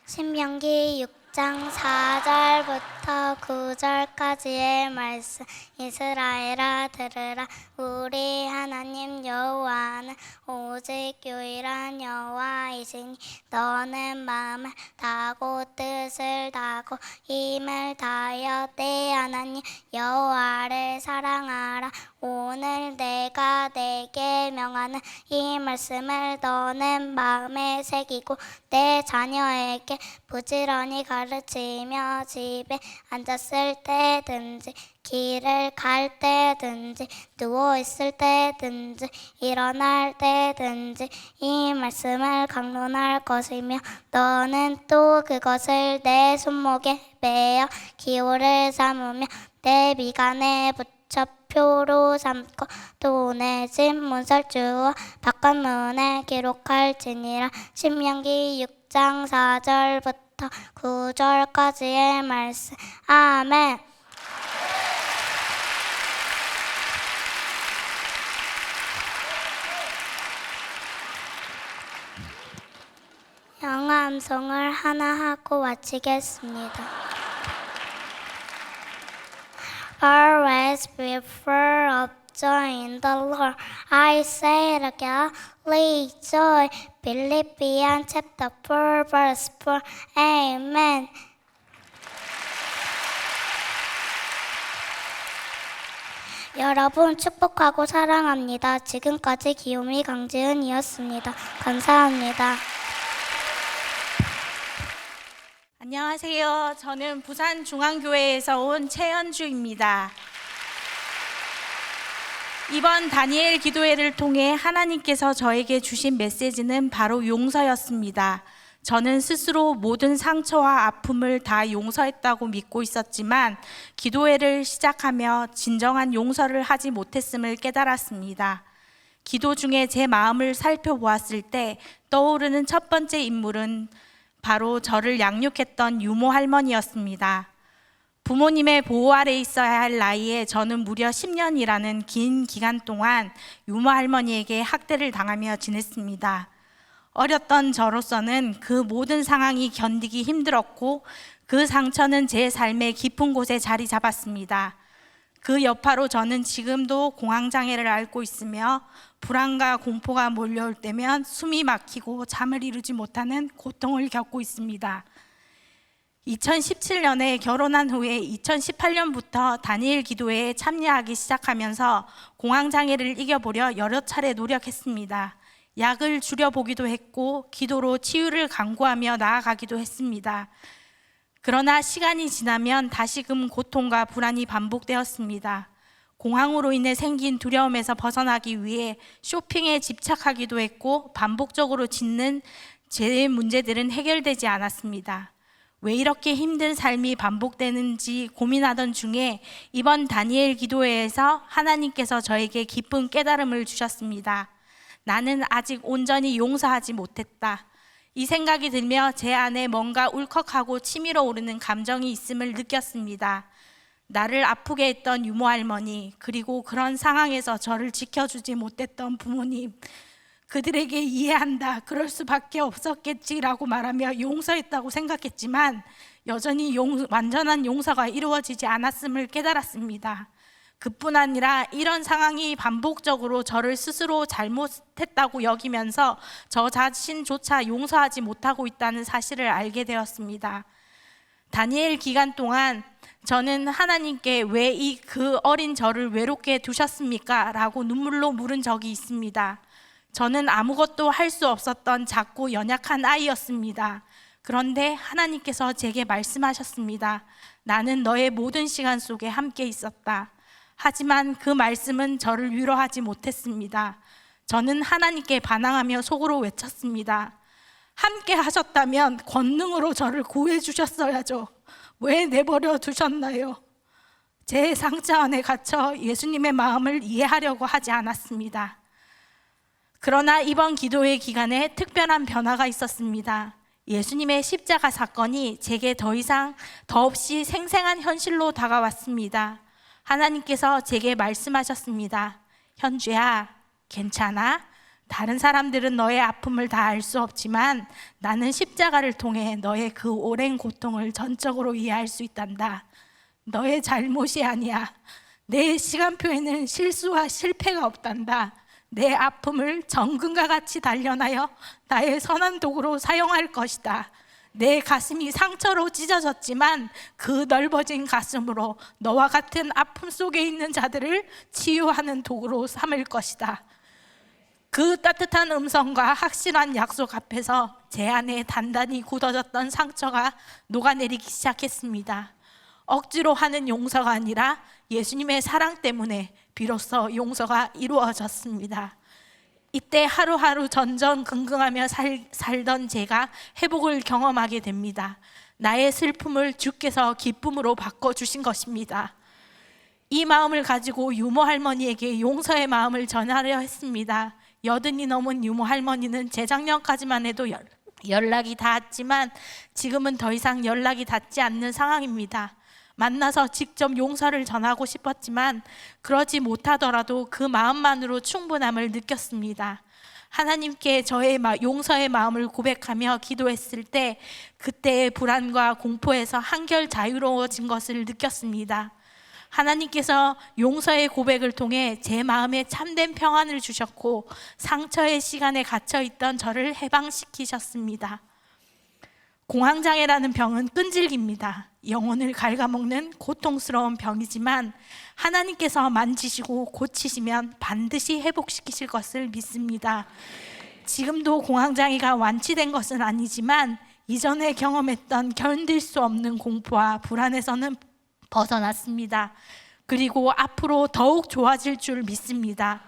신명기 6장 4절부터 9절까지의 말씀. 이스라엘아 들으라. 우리 하나님 여호와는 오직 유일한 여호와이시니 너는 마음을 다하고 뜻을 다하고 힘을 다하여 내 하나님 여호와를 사랑하라. 오늘 내가 내게 명하는 이 말씀을 너는 마음에 새기고 내 자녀에게 부지런히 가르치며 집에 앉았을 때든지 길을 갈 때든지 누워 있을 때든지 일어날 때든지 이 말씀을 강론할 것이며 너는 또 그것을 내 손목에 매어 기호를 삼으며 내 미간에 붙여 표로 삼고 또 내 집 문설주와 바깥문에 기록할지니라. 신명기 6장 4절부터 9절까지의 말씀. 아멘. 영어 암송을 하나 하고 마치겠습니다. Always be full of joy in the Lord. I say it again, joy. Philippians chapter 4 verse 4. Amen. 여러분 축복하고 사랑합니다. 지금까지 기요미 강지은이었습니다. 감사합니다. 안녕하세요. 저는 부산중앙교회에서 온 최연주입니다. 이번 다니엘 기도회를 통해 하나님께서 저에게 주신 메시지는 바로 용서였습니다. 저는 스스로 모든 상처와 아픔을 다 용서했다고 믿고 있었지만 기도회를 시작하며 진정한 용서를 하지 못했음을 깨달았습니다. 기도 중에 제 마음을 살펴보았을 때 떠오르는 첫 번째 인물은 바로 저를 양육했던 유모 할머니였습니다. 부모님의 보호 아래 있어야 할 나이에 저는 무려 10년이라는 긴 기간 동안 유모 할머니에게 학대를 당하며 지냈습니다. 어렸던 저로서는 그 모든 상황이 견디기 힘들었고 그 상처는 제 삶의 깊은 곳에 자리 잡았습니다. 그 여파로 저는 지금도 공황장애를 앓고 있으며 불안과 공포가 몰려올 때면 숨이 막히고 잠을 이루지 못하는 고통을 겪고 있습니다. 2017년에 결혼한 후에 2018년부터 다니엘 기도회에 참여하기 시작하면서 공황장애를 이겨보려 여러 차례 노력했습니다. 약을 줄여보기도 했고 기도로 치유를 간구하며 나아가기도 했습니다. 그러나 시간이 지나면 다시금 고통과 불안이 반복되었습니다. 공황으로 인해 생긴 두려움에서 벗어나기 위해 쇼핑에 집착하기도 했고 반복적으로 짓는 제 문제들은 해결되지 않았습니다. 왜 이렇게 힘든 삶이 반복되는지 고민하던 중에 이번 다니엘 기도회에서 하나님께서 저에게 깊은 깨달음을 주셨습니다. 나는 아직 온전히 용서하지 못했다. 이 생각이 들며 제 안에 뭔가 울컥하고 치밀어 오르는 감정이 있음을 느꼈습니다. 나를 아프게 했던 유모 할머니, 그리고 그런 상황에서 저를 지켜주지 못했던 부모님, 그들에게 이해한다, 그럴 수밖에 없었겠지라고 말하며 용서했다고 생각했지만 여전히 완전한 용서가 이루어지지 않았음을 깨달았습니다. 그뿐 아니라 이런 상황이 반복적으로 저를 스스로 잘못했다고 여기면서 저 자신조차 용서하지 못하고 있다는 사실을 알게 되었습니다. 다니엘 기간 동안 저는 하나님께 왜 그 어린 저를 외롭게 두셨습니까? 라고 눈물로 물은 적이 있습니다. 저는 아무것도 할 수 없었던 작고 연약한 아이였습니다. 그런데 하나님께서 제게 말씀하셨습니다. 나는 너의 모든 시간 속에 함께 있었다. 하지만 그 말씀은 저를 위로하지 못했습니다. 저는 하나님께 반항하며 속으로 외쳤습니다. 함께 하셨다면 권능으로 저를 구해 주셨어야죠. 왜 내버려 두셨나요? 제 상처 안에 갇혀 예수님의 마음을 이해하려고 하지 않았습니다. 그러나 이번 기도회 기간에 특별한 변화가 있었습니다. 예수님의 십자가 사건이 제게 더없이 생생한 현실로 다가왔습니다. 하나님께서 제게 말씀하셨습니다. 현주야, 괜찮아? 다른 사람들은 너의 아픔을 다 알 수 없지만 나는 십자가를 통해 너의 그 오랜 고통을 전적으로 이해할 수 있단다. 너의 잘못이 아니야. 내 시간표에는 실수와 실패가 없단다. 내 아픔을 정금과 같이 단련하여 나의 선한 도구로 사용할 것이다. 내 가슴이 상처로 찢어졌지만 그 넓어진 가슴으로 너와 같은 아픔 속에 있는 자들을 치유하는 도구로 삼을 것이다. 그 따뜻한 음성과 확실한 약속 앞에서 제 안에 단단히 굳어졌던 상처가 녹아내리기 시작했습니다. 억지로 하는 용서가 아니라 예수님의 사랑 때문에 비로소 용서가 이루어졌습니다. 이때 하루하루 전전긍긍하며 살던 제가 회복을 경험하게 됩니다. 나의 슬픔을 주께서 기쁨으로 바꿔주신 것입니다. 이 마음을 가지고 유모 할머니에게 용서의 마음을 전하려 했습니다. 80이 넘은 유모 할머니는 재작년까지만 해도 연락이 닿았지만 지금은 더 이상 연락이 닿지 않는 상황입니다. 만나서 직접 용서를 전하고 싶었지만 그러지 못하더라도 그 마음만으로 충분함을 느꼈습니다. 하나님께 저의 용서의 마음을 고백하며 기도했을 때 그때의 불안과 공포에서 한결 자유로워진 것을 느꼈습니다. 하나님께서 용서의 고백을 통해 제 마음에 참된 평안을 주셨고 상처의 시간에 갇혀있던 저를 해방시키셨습니다. 공황장애라는 병은 끈질깁니다. 영혼을 갉아먹는 고통스러운 병이지만 하나님께서 만지시고 고치시면 반드시 회복시키실 것을 믿습니다. 지금도 공황장애가 완치된 것은 아니지만 이전에 경험했던 견딜 수 없는 공포와 불안에서는 벗어났습니다. 그리고 앞으로 더욱 좋아질 줄 믿습니다.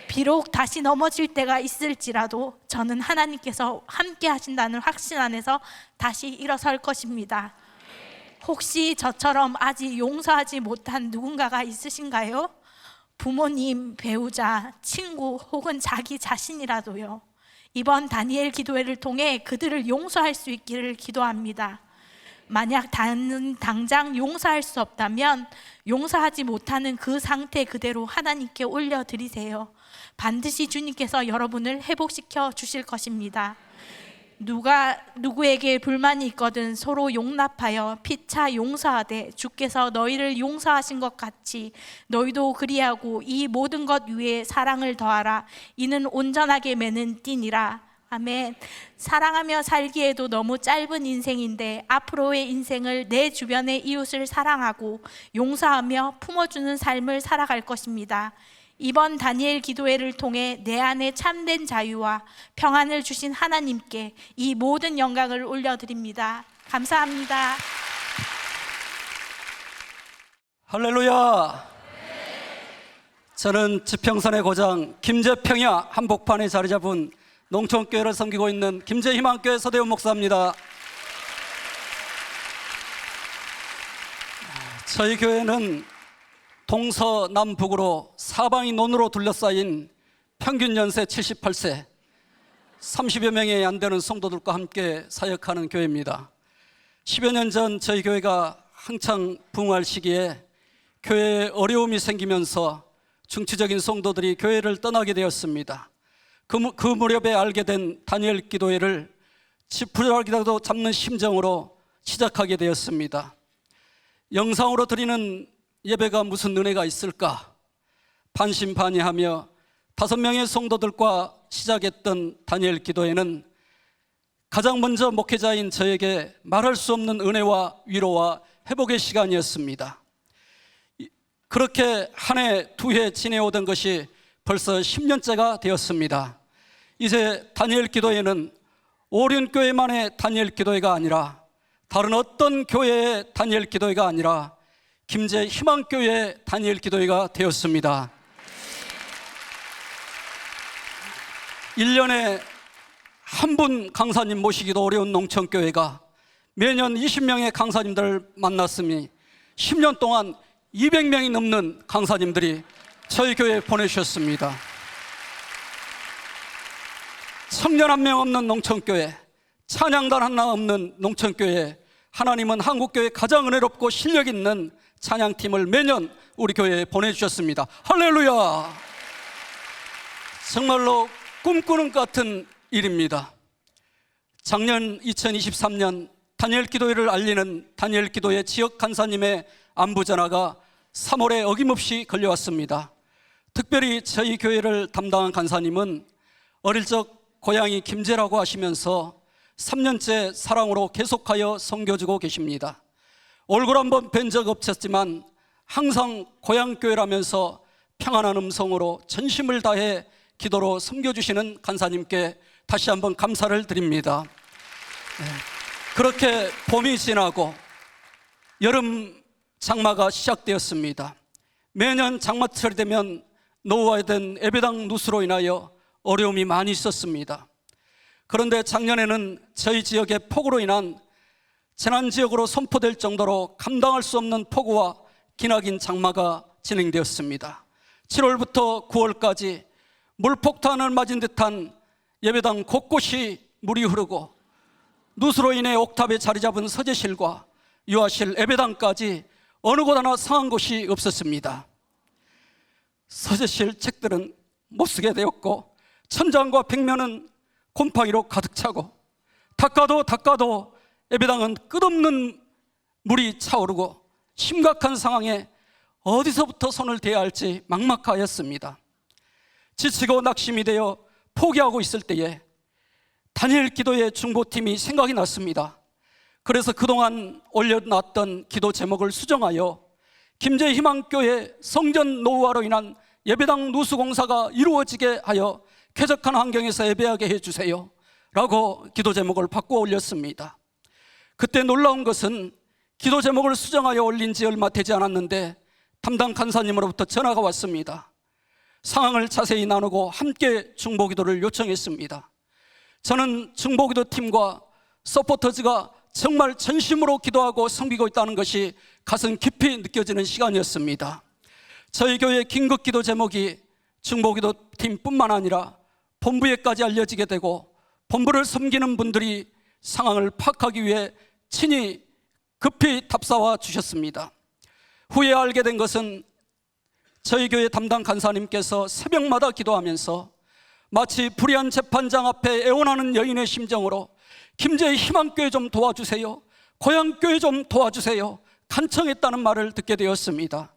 비록 다시 넘어질 때가 있을지라도 저는 하나님께서 함께 하신다는 확신 안에서 다시 일어설 것입니다. 혹시 저처럼 아직 용서하지 못한 누군가가 있으신가요? 부모님, 배우자, 친구 혹은 자기 자신이라도요. 이번 다니엘 기도회를 통해 그들을 용서할 수 있기를 기도합니다. 만약 당장 용서할 수 없다면 용서하지 못하는 그 상태 그대로 하나님께 올려드리세요. 반드시 주님께서 여러분을 회복시켜 주실 것입니다. 누구에게 불만이 있거든 서로 용납하여 피차 용서하되 주께서 너희를 용서하신 것 같이 너희도 그리하고 이 모든 것 위에 사랑을 더하라. 이는 온전하게 매는 띠니라. 아멘. 사랑하며 살기에도 너무 짧은 인생인데 앞으로의 인생을 내 주변의 이웃을 사랑하고 용서하며 품어주는 삶을 살아갈 것입니다. 이번 다니엘 기도회를 통해 내 안에 참된 자유와 평안을 주신 하나님께 이 모든 영광을 올려드립니다. 감사합니다. 할렐루야. 저는 지평선의 고장 김제평야 한복판에 자리 잡은 농촌교회를 섬기고 있는 김제희망교회 서대훈 목사입니다. 저희 교회는 동서남북으로 사방이 논으로 둘러싸인 평균 연세 78세 30여 명이 안 되는 성도들과 함께 사역하는 교회입니다. 10여 년 전 저희 교회가 한창 부흥할 시기에 교회에 어려움이 생기면서 중추적인 성도들이 교회를 떠나게 되었습니다. 그 무렵에 알게 된 다니엘 기도회를 지푸라기라도 잡는 심정으로 시작하게 되었습니다. 영상으로 드리는 예배가 무슨 은혜가 있을까 반신반의하며 5명의 성도들과 시작했던 다니엘 기도회는 가장 먼저 목회자인 저에게 말할 수 없는 은혜와 위로와 회복의 시간이었습니다. 그렇게 한 해, 두 해 지내오던 것이 벌써 10년째가 되었습니다. 이제 다니엘 기도회는 오륜교회만의 다니엘 기도회가 아니라 다른 어떤 교회의 다니엘 기도회가 아니라 김제 희망교회의 다니엘 기도회가 되었습니다. 1년에 한 분 강사님 모시기도 어려운 농촌교회가 매년 20명의 강사님들을 만났으니 10년 동안 200명이 넘는 강사님들이 저희 교회에 보내주셨습니다. 청년 한 명 없는 농촌교회, 찬양단 하나 없는 농촌교회, 하나님은 한국교회 가장 은혜롭고 실력 있는 찬양팀을 매년 우리 교회에 보내주셨습니다. 할렐루야. 정말로 꿈꾸는 것 같은 일입니다. 작년 2023년 다니엘 기도회를 알리는 다니엘 기도회 지역 간사님의 안부 전화가 3월에 어김없이 걸려왔습니다. 특별히 저희 교회를 담당한 간사님은 어릴 적 고향이 김제라고 하시면서 3년째 사랑으로 계속하여 섬겨주고 계십니다. 얼굴 한번 뵌 적 없었지만 항상 고향교회라면서 평안한 음성으로 전심을 다해 기도로 섬겨주시는 간사님께 다시 한번 감사를 드립니다. 그렇게 봄이 지나고 여름 장마가 시작되었습니다. 매년 장마철이 되면 놓아야 된 예배당 누수로 인하여 어려움이 많이 있었습니다. 그런데 작년에는 저희 지역의 폭우로 인한 재난지역으로 선포될 정도로 감당할 수 없는 폭우와 기나긴 장마가 진행되었습니다. 7월부터 9월까지 물폭탄을 맞은 듯한 예배당 곳곳이 물이 흐르고 누수로 인해 옥탑에 자리 잡은 서재실과 유아실, 예배당까지 어느 곳 하나 상한 곳이 없었습니다. 서재실 책들은 못 쓰게 되었고 천장과 벽면은 곰팡이로 가득 차고 닦아도 예배당은 끝없는 물이 차오르고 심각한 상황에 어디서부터 손을 대야 할지 막막하였습니다. 지치고 낙심이 되어 포기하고 있을 때에 다니엘 기도의 중보팀이 생각이 났습니다. 그래서 그동안 올려놨던 기도 제목을 수정하여 김제 희망교회 성전 노후화로 인한 예배당 누수 공사가 이루어지게 하여 쾌적한 환경에서 예배하게 해주세요 라고 기도 제목을 바꾸어 올렸습니다. 그때 놀라운 것은 기도 제목을 수정하여 올린 지 얼마 되지 않았는데 담당 간사님으로부터 전화가 왔습니다. 상황을 자세히 나누고 함께 중보기도를 요청했습니다. 저는 중보기도 팀과 서포터즈가 정말 전심으로 기도하고 섬기고 있다는 것이 가슴 깊이 느껴지는 시간이었습니다. 저희 교회 긴급기도 제목이 중보기도 팀뿐만 아니라 본부에까지 알려지게 되고 본부를 섬기는 분들이 상황을 파악하기 위해 친히 급히 답사와 주셨습니다. 후에 알게 된 것은 저희 교회 담당 간사님께서 새벽마다 기도하면서 마치 불의한 재판장 앞에 애원하는 여인의 심정으로 김제 희망교회 좀 도와주세요, 고향교회 좀 도와주세요 간청했다는 말을 듣게 되었습니다.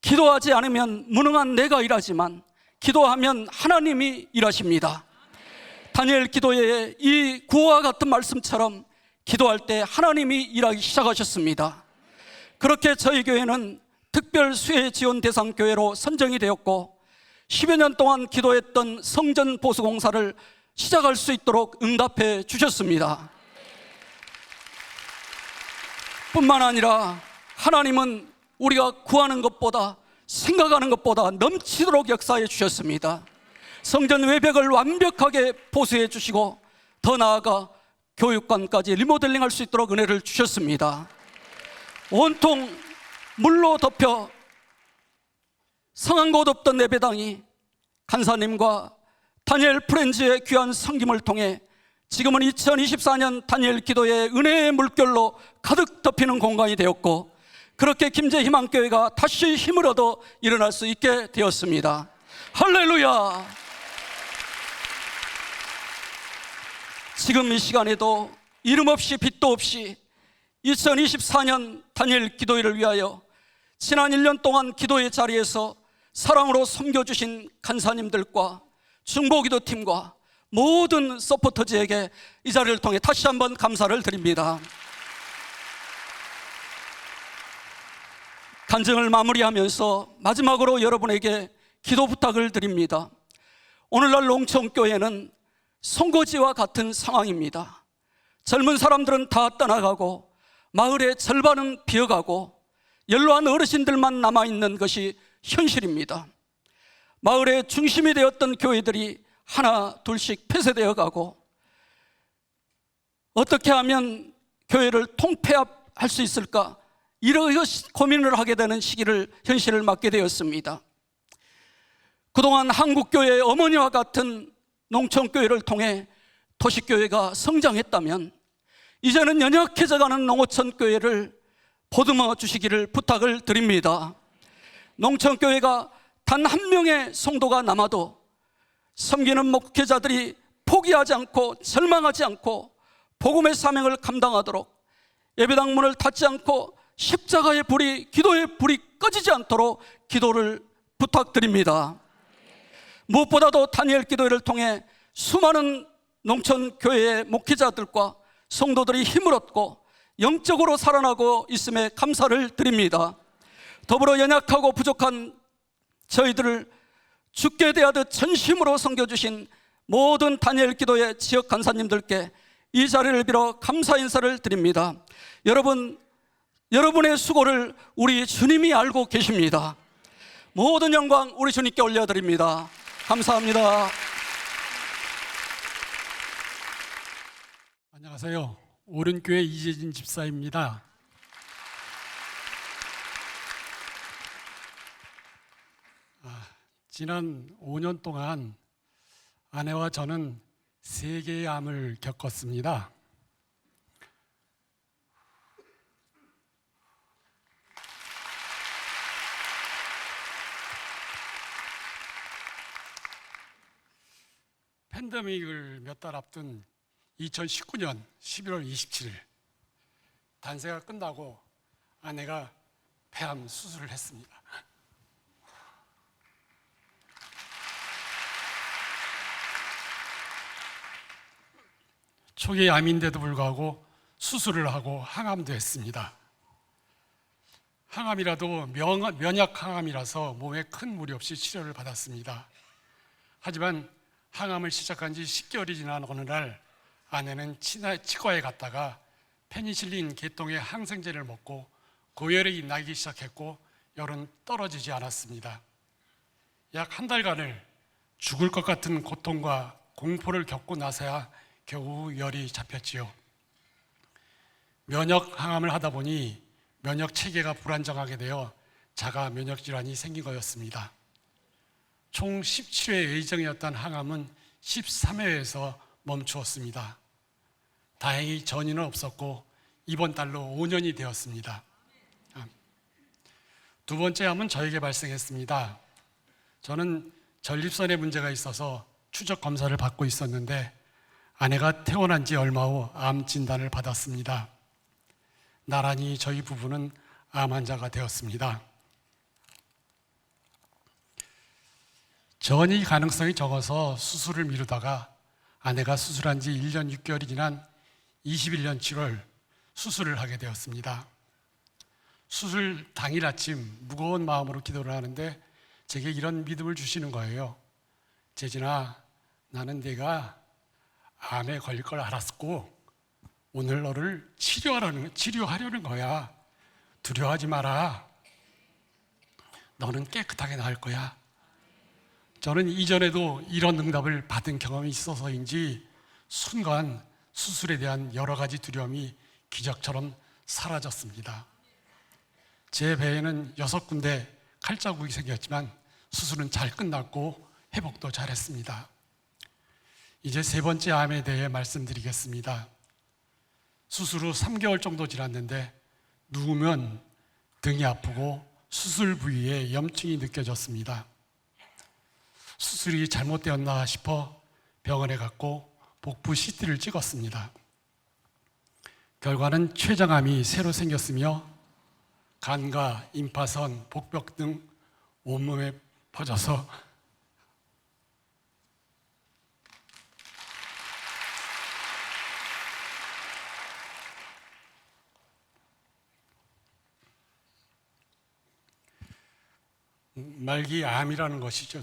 기도하지 않으면 무능한 내가 일하지만 기도하면 하나님이 일하십니다. 다니엘 기도에 이 구호와 같은 말씀처럼 기도할 때 하나님이 일하기 시작하셨습니다. 그렇게 저희 교회는 특별 수혜 지원 대상 교회로 선정이 되었고 10여 년 동안 기도했던 성전 보수 공사를 시작할 수 있도록 응답해 주셨습니다. 뿐만 아니라 하나님은 우리가 구하는 것보다 생각하는 것보다 넘치도록 역사해 주셨습니다. 성전 외벽을 완벽하게 보수해 주시고 더 나아가 교육관까지 리모델링할 수 있도록 은혜를 주셨습니다. 온통 물로 덮여 성한 곳 없던 예배당이 간사님과 다니엘 프렌즈의 귀한 섬김을 통해 지금은 2024년 다니엘 기도의 은혜의 물결로 가득 덮이는 공간이 되었고 그렇게 김제 희망교회가 다시 힘을 얻어 일어날 수 있게 되었습니다. 할렐루야! 지금 이 시간에도 이름 없이 빛도 없이 2024년 다니엘 기도회를 위하여 지난 1년 동안 기도의 자리에서 사랑으로 섬겨주신 간사님들과 중보기도팀과 모든 서포터즈에게 이 자리를 통해 다시 한번 감사를 드립니다. 간증을 마무리하면서 마지막으로 여러분에게 기도 부탁을 드립니다. 오늘날 농촌교회는 송고지와 같은 상황입니다. 젊은 사람들은 다 떠나가고 마을의 절반은 비어가고 연로한 어르신들만 남아있는 것이 현실입니다. 마을의 중심이 되었던 교회들이 하나 둘씩 폐쇄되어 가고 어떻게 하면 교회를 통폐합할 수 있을까 이러이러시 고민을 하게 되는 시기를 현실을 맞게 되었습니다. 그동안 한국교회의 어머니와 같은 농촌교회를 통해 도시교회가 성장했다면 이제는 연약해져가는 농어촌교회를 보듬어 주시기를 부탁을 드립니다. 농촌교회가 단 한 명의 성도가 남아도 섬기는 목회자들이 포기하지 않고 절망하지 않고 복음의 사명을 감당하도록 예배당 문을 닫지 않고 십자가의 불이, 기도의 불이 꺼지지 않도록 기도를 부탁드립니다. 무엇보다도 다니엘 기도회를 통해 수많은 농촌 교회의 목회자들과 성도들이 힘을 얻고 영적으로 살아나고 있음에 감사를 드립니다. 더불어 연약하고 부족한 저희들을 죽게 대하듯 전심으로 섬겨주신 모든 다니엘 기도회 지역 간사님들께 이 자리를 빌어 감사 인사를 드립니다. 여러분의 수고를 우리 주님이 알고 계십니다. 모든 영광 우리 주님께 올려드립니다. 감사합니다. 안녕하세요. 오른교회 이재진 집사입니다. 지난 5년 동안 아내와 저는 3개의 암을 겪었습니다. 팬데믹을 몇 달 앞둔 2019년 11월 27일 단세가 끝나고 아내가 폐암 수술을 했습니다. 초기 암인데도 불구하고 수술을 하고 항암도 했습니다. 항암이라도 면역 항암이라서 몸에 큰 무리 없이 치료를 받았습니다. 하지만 항암을 시작한 지 10개월이 지난 어느 날 아내는 치과에 갔다가 페니실린 계통의 항생제를 먹고 고열이 나기 시작했고 열은 떨어지지 않았습니다. 약 한 달간을 죽을 것 같은 고통과 공포를 겪고 나서야 겨우 열이 잡혔지요. 면역 항암을 하다 보니 면역 체계가 불안정하게 되어 자가 면역 질환이 생긴 거였습니다. 총 17회 예정이었던 항암은 13회에서 멈추었습니다. 다행히 전이는 없었고 이번 달로 5년이 되었습니다. 두 번째 암은 저에게 발생했습니다. 저는 전립선에 문제가 있어서 추적 검사를 받고 있었는데 아내가 태어난 지 얼마 후 암 진단을 받았습니다. 나란히 저희 부부는 암 환자가 되었습니다. 전이 가능성이 적어서 수술을 미루다가 아내가 수술한 지 1년 6개월이 지난 21년 7월 수술을 하게 되었습니다. 수술 당일 아침 무거운 마음으로 기도를 하는데 제게 이런 믿음을 주시는 거예요. 재진아, 나는 네가 암에 걸릴 걸 알았고 오늘 너를 치료하려는 거야. 두려워하지 마라. 너는 깨끗하게 나을 거야. 저는 이전에도 이런 응답을 받은 경험이 있어서인지 순간 수술에 대한 여러 가지 두려움이 기적처럼 사라졌습니다. 제 배에는 6군데 칼자국이 생겼지만 수술은 잘 끝났고 회복도 잘했습니다. 이제 3번째 암에 대해 말씀드리겠습니다. 수술 후 3개월 정도 지났는데 누우면 등이 아프고 수술 부위에 염증이 느껴졌습니다. 수술이 잘못되었나 싶어 병원에 갔고 복부 CT를 찍었습니다. 결과는 췌장암이 새로 생겼으며 간과 임파선, 복벽 등 온몸에 퍼져서 말기 암이라는 것이죠.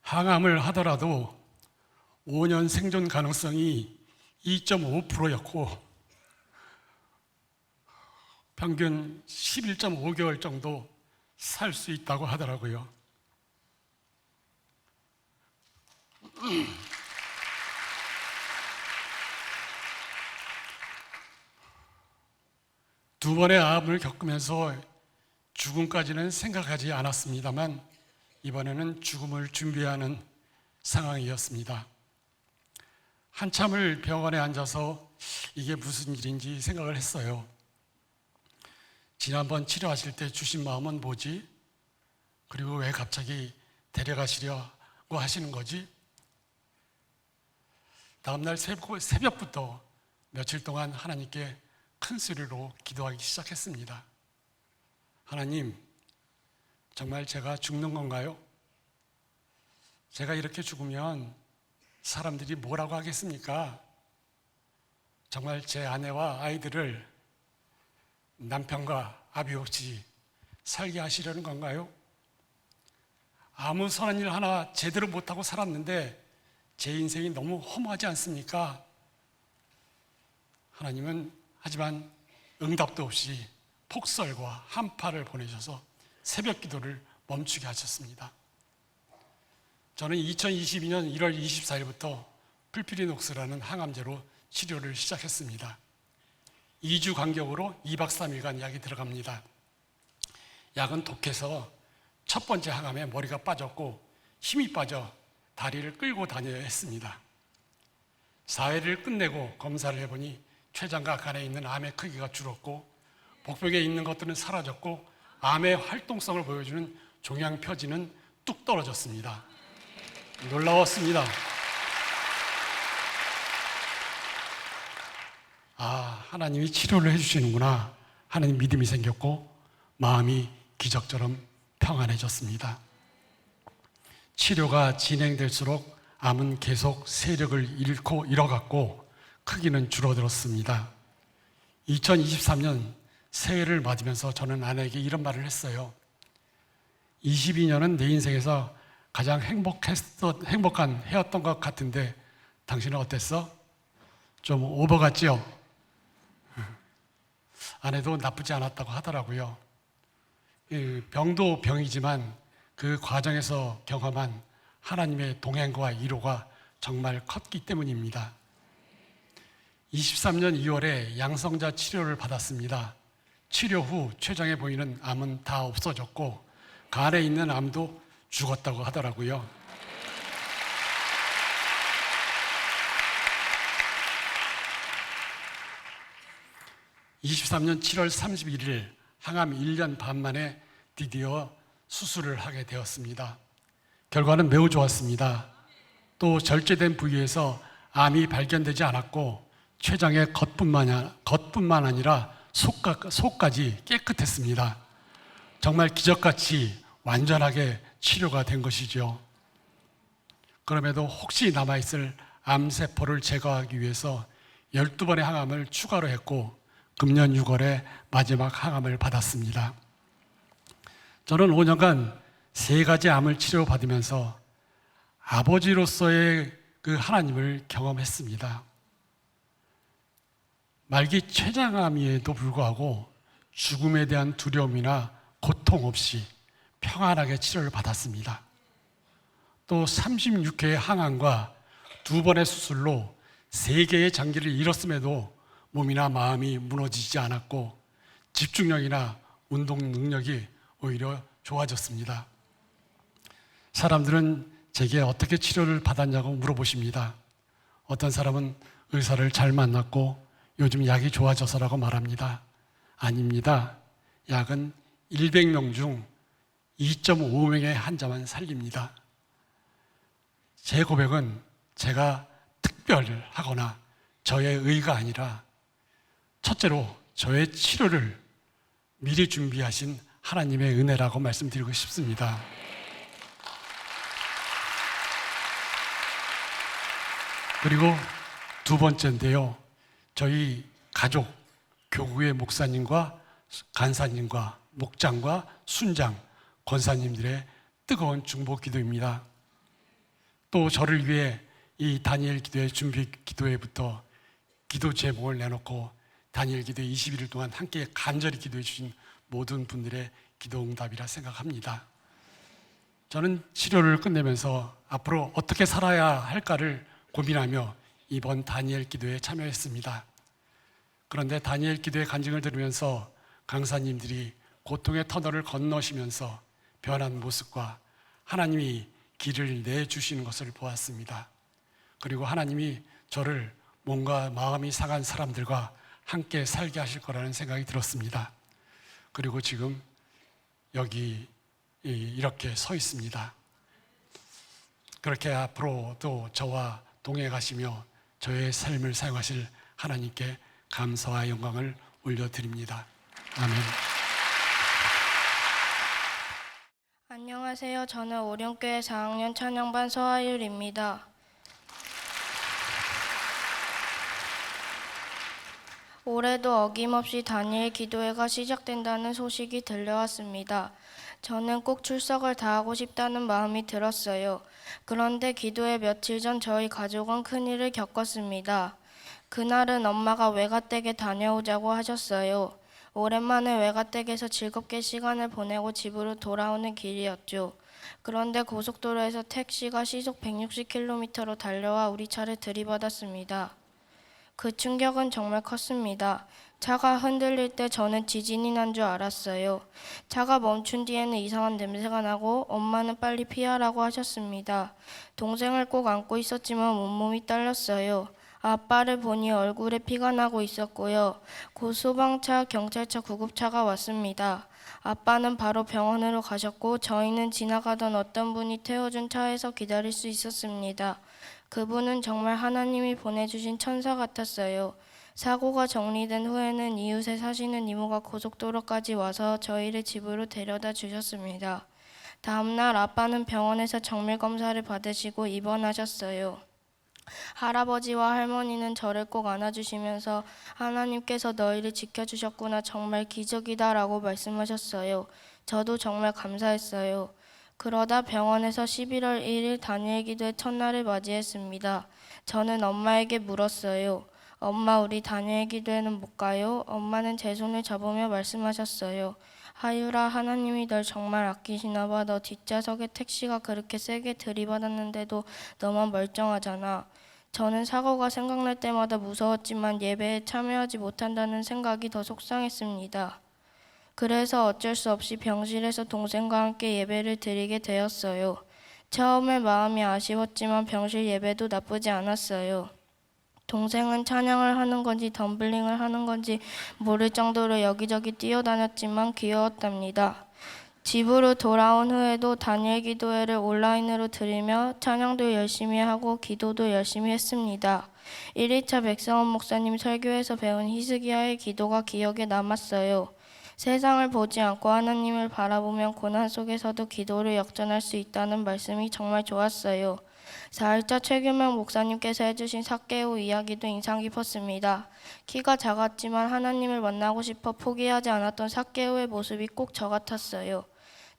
항암을 하더라도 5년 생존 가능성이 2.5%였고 평균 11.5개월 정도 살 수 있다고 하더라고요. 두 번의 암을 겪으면서 죽음까지는 생각하지 않았습니다만 이번에는 죽음을 준비하는 상황이었습니다. 한참을 병원에 앉아서 이게 무슨 일인지 생각을 했어요. 지난번 치료하실 때 주신 마음은 뭐지? 그리고 왜 갑자기 데려가시려고 하시는 거지? 다음날 새벽부터 며칠 동안 하나님께 큰 소리로 기도하기 시작했습니다. 하나님, 정말 제가 죽는 건가요? 제가 이렇게 죽으면 사람들이 뭐라고 하겠습니까? 정말 제 아내와 아이들을 남편과 아비 없이 살게 하시려는 건가요? 아무 선한 일 하나 제대로 못하고 살았는데 제 인생이 너무 허무하지 않습니까? 하나님은 하지만 응답도 없이 폭설과 한파를 보내셔서 새벽 기도를 멈추게 하셨습니다. 저는 2022년 1월 24일부터 풀피리녹스라는 항암제로 치료를 시작했습니다. 2주 간격으로 2박 3일간 약이 들어갑니다. 약은 독해서 첫 번째 항암에 머리가 빠졌고 힘이 빠져 다리를 끌고 다녀야 했습니다. 4회를 끝내고 검사를 해보니 췌장과 간에 있는 암의 크기가 줄었고 복벽에 있는 것들은 사라졌고 암의 활동성을 보여주는 종양 표지는 뚝 떨어졌습니다. 놀라웠습니다. 하나님이 치료를 해주시는구나 하는 믿음이 생겼고 마음이 기적처럼 평안해졌습니다. 치료가 진행될수록 암은 계속 세력을 잃어갔고 크기는 줄어들었습니다. 2023년 새해를 맞으면서 저는 아내에게 이런 말을 했어요. 22년은 내 인생에서 가장 행복한 해였던 것 같은데 당신은 어땠어? 좀 오버 같지요? 아내도 나쁘지 않았다고 하더라고요. 병도 병이지만 그 과정에서 경험한 하나님의 동행과 위로가 정말 컸기 때문입니다. 23년 2월에 양성자 치료를 받았습니다. 치료 후 췌장에 보이는 암은 다 없어졌고 간에 있는 암도 죽었다고 하더라고요. (23년 7월 31일) 항암 1년 반 만에 드디어 수술을 하게 되었습니다. 결과는 매우 좋았습니다. 또 절제된 부위에서 암이 발견되지 않았고 췌장의 겉뿐만 아니라 속까지 깨끗했습니다. 정말 기적같이 완전하게 치료가 된 것이죠. 그럼에도 혹시 남아있을 암세포를 제거하기 위해서 12번의 항암을 추가로 했고 금년 6월에 마지막 항암을 받았습니다. 저는 5년간 3가지 암을 치료받으면서 아버지로서의 그 하나님을 경험했습니다. 말기 췌장암에도 불구하고 죽음에 대한 두려움이나 고통 없이 평안하게 치료를 받았습니다. 또 36회의 항암과 2번의 수술로 3개의 장기를 잃었음에도 몸이나 마음이 무너지지 않았고 집중력이나 운동 능력이 오히려 좋아졌습니다. 사람들은 제게 어떻게 치료를 받았냐고 물어보십니다. 어떤 사람은 의사를 잘 만났고 요즘 약이 좋아져서라고 말합니다. 아닙니다. 약은 100명 중 2.5명의 환자만 살립니다. 제 고백은 제가 특별하거나 저의 의가 아니라 첫째로 저의 치료를 미리 준비하신 하나님의 은혜라고 말씀드리고 싶습니다. 그리고 2번째인데요. 저희 가족, 교구의 목사님과 간사님과 목장과 순장, 권사님들의 뜨거운 중보 기도입니다. 또 저를 위해 이 다니엘 기도회 준비 기도회부터 기도 제목을 내놓고 다니엘 기도회 21일 동안 함께 간절히 기도해 주신 모든 분들의 기도 응답이라 생각합니다. 저는 치료를 끝내면서 앞으로 어떻게 살아야 할까를 고민하며 이번 다니엘 기도회에 참여했습니다. 그런데 다니엘 기도회 간증을 들으면서 강사님들이 고통의 터널을 건너시면서 변한 모습과 하나님이 길을 내주시는 것을 보았습니다. 그리고 하나님이 저를 몸과 마음이 상한 사람들과 함께 살게 하실 거라는 생각이 들었습니다. 그리고 지금 여기 이렇게 서 있습니다. 그렇게 앞으로도 저와 동행하시며 저의 삶을 사용하실 하나님께 감사와 영광을 올려드립니다. 아멘. 안녕하세요. 저는 오령교회 4학년 찬양반 서하율입니다. 올해도 어김없이 다니엘 기도회가 시작된다는 소식이 들려왔습니다. 저는 꼭 출석을 다하고 싶다는 마음이 들었어요. 그런데 기도회 며칠 전 저희 가족은 큰일을 겪었습니다. 그날은 엄마가 외가댁에 다녀오자고 하셨어요. 오랜만에 외가댁에서 즐겁게 시간을 보내고 집으로 돌아오는 길이었죠. 그런데 고속도로에서 택시가 시속 160km로 달려와 우리 차를 들이받았습니다. 그 충격은 정말 컸습니다. 차가 흔들릴 때 저는 지진이 난 줄 알았어요. 차가 멈춘 뒤에는 이상한 냄새가 나고 엄마는 빨리 피하라고 하셨습니다. 동생을 꼭 안고 있었지만 온몸이 떨렸어요. 아빠를 보니 얼굴에 피가 나고 있었고요. 곧 소방차, 경찰차, 구급차가 왔습니다. 아빠는 바로 병원으로 가셨고 저희는 지나가던 어떤 분이 태워준 차에서 기다릴 수 있었습니다. 그분은 정말 하나님이 보내주신 천사 같았어요. 사고가 정리된 후에는 이웃에 사시는 이모가 고속도로까지 와서 저희를 집으로 데려다 주셨습니다. 다음날 아빠는 병원에서 정밀검사를 받으시고 입원하셨어요. 할아버지와 할머니는 저를 꼭 안아주시면서 하나님께서 너희를 지켜주셨구나, 정말 기적이다라고 말씀하셨어요. 저도 정말 감사했어요. 그러다 병원에서 11월 1일 다니엘 기도의 첫날을 맞이했습니다. 저는 엄마에게 물었어요. 엄마, 우리 다니엘 기도회는 못 가요? 엄마는 제 손을 잡으며 말씀하셨어요. 하율아, 하나님이 널 정말 아끼시나 봐. 너 뒷좌석에 택시가 그렇게 세게 들이받았는데도 너만 멀쩡하잖아. 저는 사고가 생각날 때마다 무서웠지만 예배에 참여하지 못한다는 생각이 더 속상했습니다. 그래서 어쩔 수 없이 병실에서 동생과 함께 예배를 드리게 되었어요. 처음에 마음이 아쉬웠지만 병실 예배도 나쁘지 않았어요. 동생은 찬양을 하는 건지 덤블링을 하는 건지 모를 정도로 여기저기 뛰어다녔지만 귀여웠답니다. 집으로 돌아온 후에도 다니엘 기도회를 온라인으로 들으며 찬양도 열심히 하고 기도도 열심히 했습니다. 1일차 백성원 목사님 설교에서 배운 히스기야의 기도가 기억에 남았어요. 세상을 보지 않고 하나님을 바라보면 고난 속에서도 기도를 역전할 수 있다는 말씀이 정말 좋았어요. 4일자 최규명 목사님께서 해주신 삭개오 이야기도 인상 깊었습니다. 키가 작았지만 하나님을 만나고 싶어 포기하지 않았던 삭개오의 모습이 꼭 저 같았어요.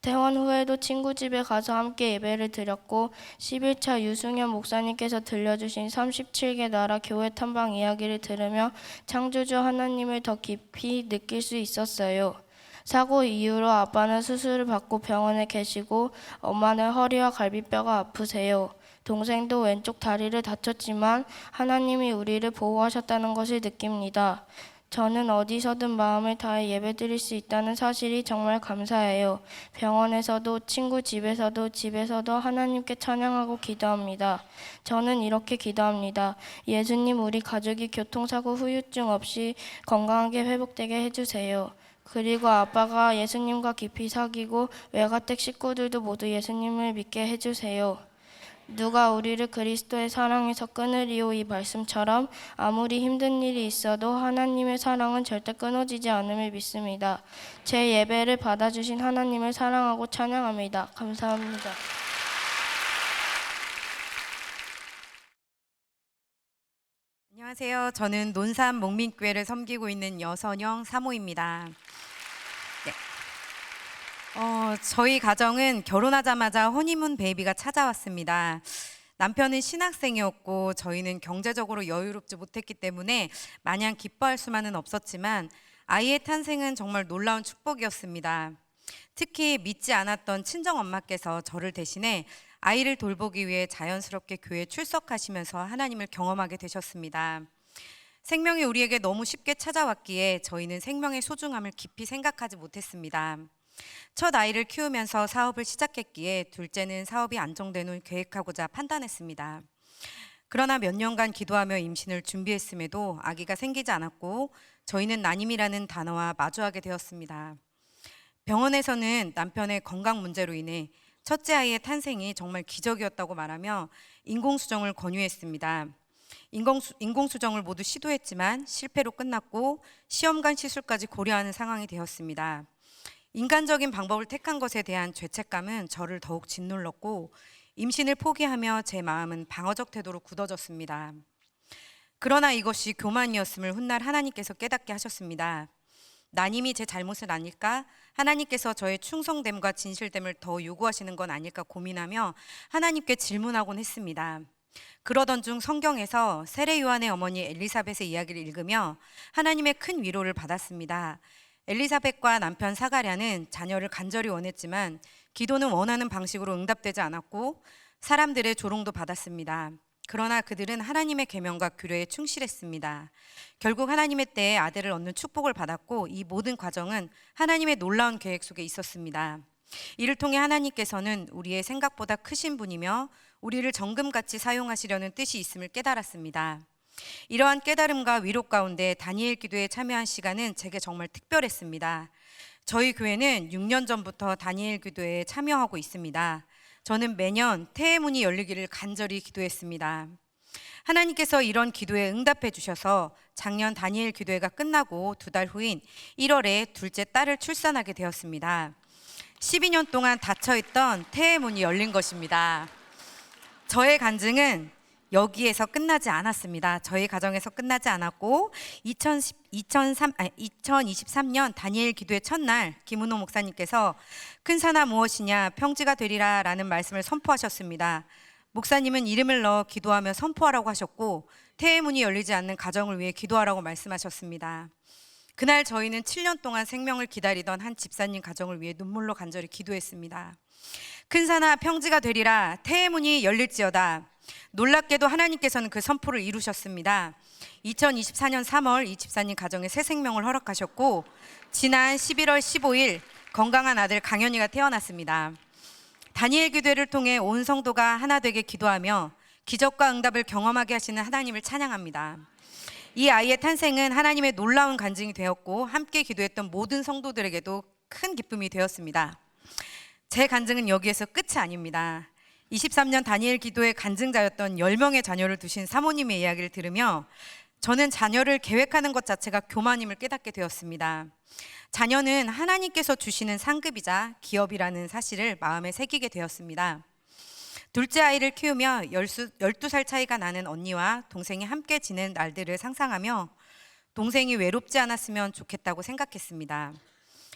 퇴원 후에도 친구 집에 가서 함께 예배를 드렸고 11차 유승현 목사님께서 들려주신 37개 나라 교회 탐방 이야기를 들으며 창조주 하나님을 더 깊이 느낄 수 있었어요. 사고 이후로 아빠는 수술을 받고 병원에 계시고 엄마는 허리와 갈비뼈가 아프세요. 동생도 왼쪽 다리를 다쳤지만 하나님이 우리를 보호하셨다는 것을 느낍니다. 저는 어디서든 마음을 다해 예배드릴 수 있다는 사실이 정말 감사해요. 병원에서도 친구 집에서도 하나님께 찬양하고 기도합니다. 저는 이렇게 기도합니다. 예수님, 우리 가족이 교통사고 후유증 없이 건강하게 회복되게 해주세요. 그리고 아빠가 예수님과 깊이 사귀고 외가댁 식구들도 모두 예수님을 믿게 해주세요. 누가 우리를 그리스도의 사랑에서 끊으리요, 이 말씀처럼 아무리 힘든 일이 있어도 하나님의 사랑은 절대 끊어지지 않음을 믿습니다. 제 예배를 받아주신 하나님을 사랑하고 찬양합니다. 감사합니다. 안녕하세요. 저는 논산 목민교회를 섬기고 있는 여선영 사모입니다. 네. 저희 가정은 결혼하자마자 허니문 베이비가 찾아왔습니다. 남편은 신학생이었고 저희는 경제적으로 여유롭지 못했기 때문에 마냥 기뻐할 수만은 없었지만 아이의 탄생은 정말 놀라운 축복이었습니다. 특히 믿지 않았던 친정엄마께서 저를 대신해 아이를 돌보기 위해 자연스럽게 교회에 출석하시면서 하나님을 경험하게 되셨습니다. 생명이 우리에게 너무 쉽게 찾아왔기에 저희는 생명의 소중함을 깊이 생각하지 못했습니다. 첫 아이를 키우면서 사업을 시작했기에 둘째는 사업이 안정된 후 계획하고자 판단했습니다. 그러나 몇 년간 기도하며 임신을 준비했음에도 아기가 생기지 않았고 저희는 난임이라는 단어와 마주하게 되었습니다. 병원에서는 남편의 건강 문제로 인해 첫째 아이의 탄생이 정말 기적이었다고 말하며 인공수정을 권유했습니다. 인공수정을 모두 시도했지만 실패로 끝났고 시험관 시술까지 고려하는 상황이 되었습니다. 인간적인 방법을 택한 것에 대한 죄책감은 저를 더욱 짓눌렀고 임신을 포기하며 제 마음은 방어적 태도로 굳어졌습니다. 그러나 이것이 교만이었음을 훗날 하나님께서 깨닫게 하셨습니다. 나님이 제 잘못은 아닐까? 하나님께서 저의 충성됨과 진실됨을 더 요구하시는 건 아닐까 고민하며 하나님께 질문하곤 했습니다. 그러던 중 성경에서 세례 요한의 어머니 엘리사벳의 이야기를 읽으며 하나님의 큰 위로를 받았습니다. 엘리사벳과 남편 사가랴는 자녀를 간절히 원했지만 기도는 원하는 방식으로 응답되지 않았고 사람들의 조롱도 받았습니다. 그러나 그들은 하나님의 계명과 규례에 충실했습니다. 결국 하나님의 때에 아들을 얻는 축복을 받았고 이 모든 과정은 하나님의 놀라운 계획 속에 있었습니다. 이를 통해 하나님께서는 우리의 생각보다 크신 분이며 우리를 정금같이 사용하시려는 뜻이 있음을 깨달았습니다. 이러한 깨달음과 위로 가운데 다니엘 기도에 참여한 시간은 제게 정말 특별했습니다. 저희 교회는 6년 전부터 다니엘 기도에 참여하고 있습니다. 저는 매년 태의 문이 열리기를 간절히 기도했습니다. 하나님께서 이런 기도에 응답해 주셔서 작년 다니엘 기도회가 끝나고 2달 후인 1월에 둘째 딸을 출산하게 되었습니다. 12년 동안 닫혀있던 태의 문이 열린 것입니다. 저의 간증은 여기에서 끝나지 않았습니다. 저희 가정에서 끝나지 않았고 2023년 다니엘 기도회 첫날 김은호 목사님께서 큰 산아 무엇이냐 평지가 되리라 라는 말씀을 선포하셨습니다. 목사님은 이름을 넣어 기도하며 선포하라고 하셨고 태의 문이 열리지 않는 가정을 위해 기도하라고 말씀하셨습니다. 그날 저희는 7년 동안 생명을 기다리던 한 집사님 가정을 위해 눈물로 간절히 기도했습니다. 큰 산아 평지가 되리라 태의 문이 열릴지어다. 놀랍게도 하나님께서는 그 선포를 이루셨습니다. 2024년 3월 이 집사님 가정에 새 생명을 허락하셨고 지난 11월 15일 건강한 아들 강현이가 태어났습니다. 다니엘 기도회를 통해 온 성도가 하나 되게 기도하며 기적과 응답을 경험하게 하시는 하나님을 찬양합니다. 이 아이의 탄생은 하나님의 놀라운 간증이 되었고 함께 기도했던 모든 성도들에게도 큰 기쁨이 되었습니다. 제 간증은 여기에서 끝이 아닙니다. 23년 다니엘 기도의 간증자였던 10명의 자녀를 두신 사모님의 이야기를 들으며 저는 자녀를 계획하는 것 자체가 교만임을 깨닫게 되었습니다. 자녀는 하나님께서 주시는 상급이자 기업이라는 사실을 마음에 새기게 되었습니다. 둘째 아이를 키우며 12살 차이가 나는 언니와 동생이 함께 지낸 날들을 상상하며 동생이 외롭지 않았으면 좋겠다고 생각했습니다.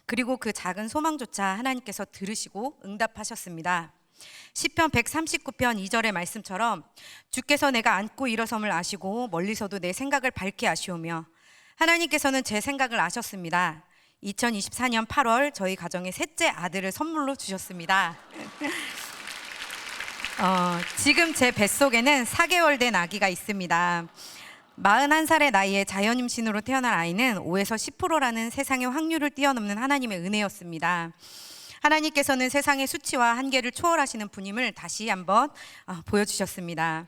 그리고 그 작은 소망조차 하나님께서 들으시고 응답하셨습니다. 시편 139편 2절의 말씀처럼 주께서 내가 앉고 일어섬을 아시고 멀리서도 내 생각을 밝게 아시오며 하나님께서는 제 생각을 아셨습니다. 2024년 8월 저희 가정에 셋째 아들을 선물로 주셨습니다. 지금 제 뱃속에는 4개월 된 아기가 있습니다. 41살의 나이에 자연임신으로 태어난 아이는 5에서 10%라는 세상의 확률을 뛰어넘는 하나님의 은혜였습니다. 하나님께서는 세상의 수치와 한계를 초월하시는 분임을 다시 한번 보여주셨습니다.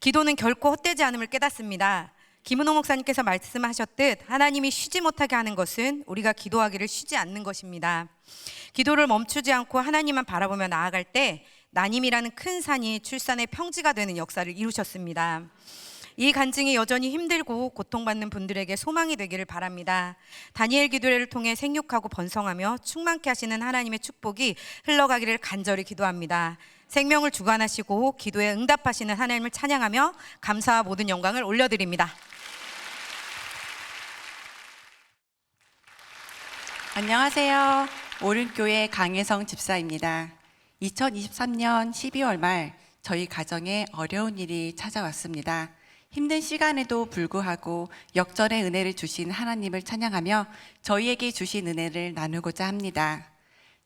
기도는 결코 헛되지 않음을 깨닫습니다. 김은호 목사님께서 말씀하셨듯 하나님이 쉬지 못하게 하는 것은 우리가 기도하기를 쉬지 않는 것입니다. 기도를 멈추지 않고 하나님만 바라보며 나아갈 때 나님이라는 큰 산이 출산의 평지가 되는 역사를 이루셨습니다. 이 간증이 여전히 힘들고 고통받는 분들에게 소망이 되기를 바랍니다. 다니엘 기도회를 통해 생육하고 번성하며 충만케 하시는 하나님의 축복이 흘러가기를 간절히 기도합니다. 생명을 주관하시고 기도에 응답하시는 하나님을 찬양하며 감사와 모든 영광을 올려드립니다. 안녕하세요. 오른교회 강혜성 집사입니다. 2023년 12월 말 저희 가정에 어려운 일이 찾아왔습니다. 힘든 시간에도 불구하고 역전의 은혜를 주신 하나님을 찬양하며 저희에게 주신 은혜를 나누고자 합니다.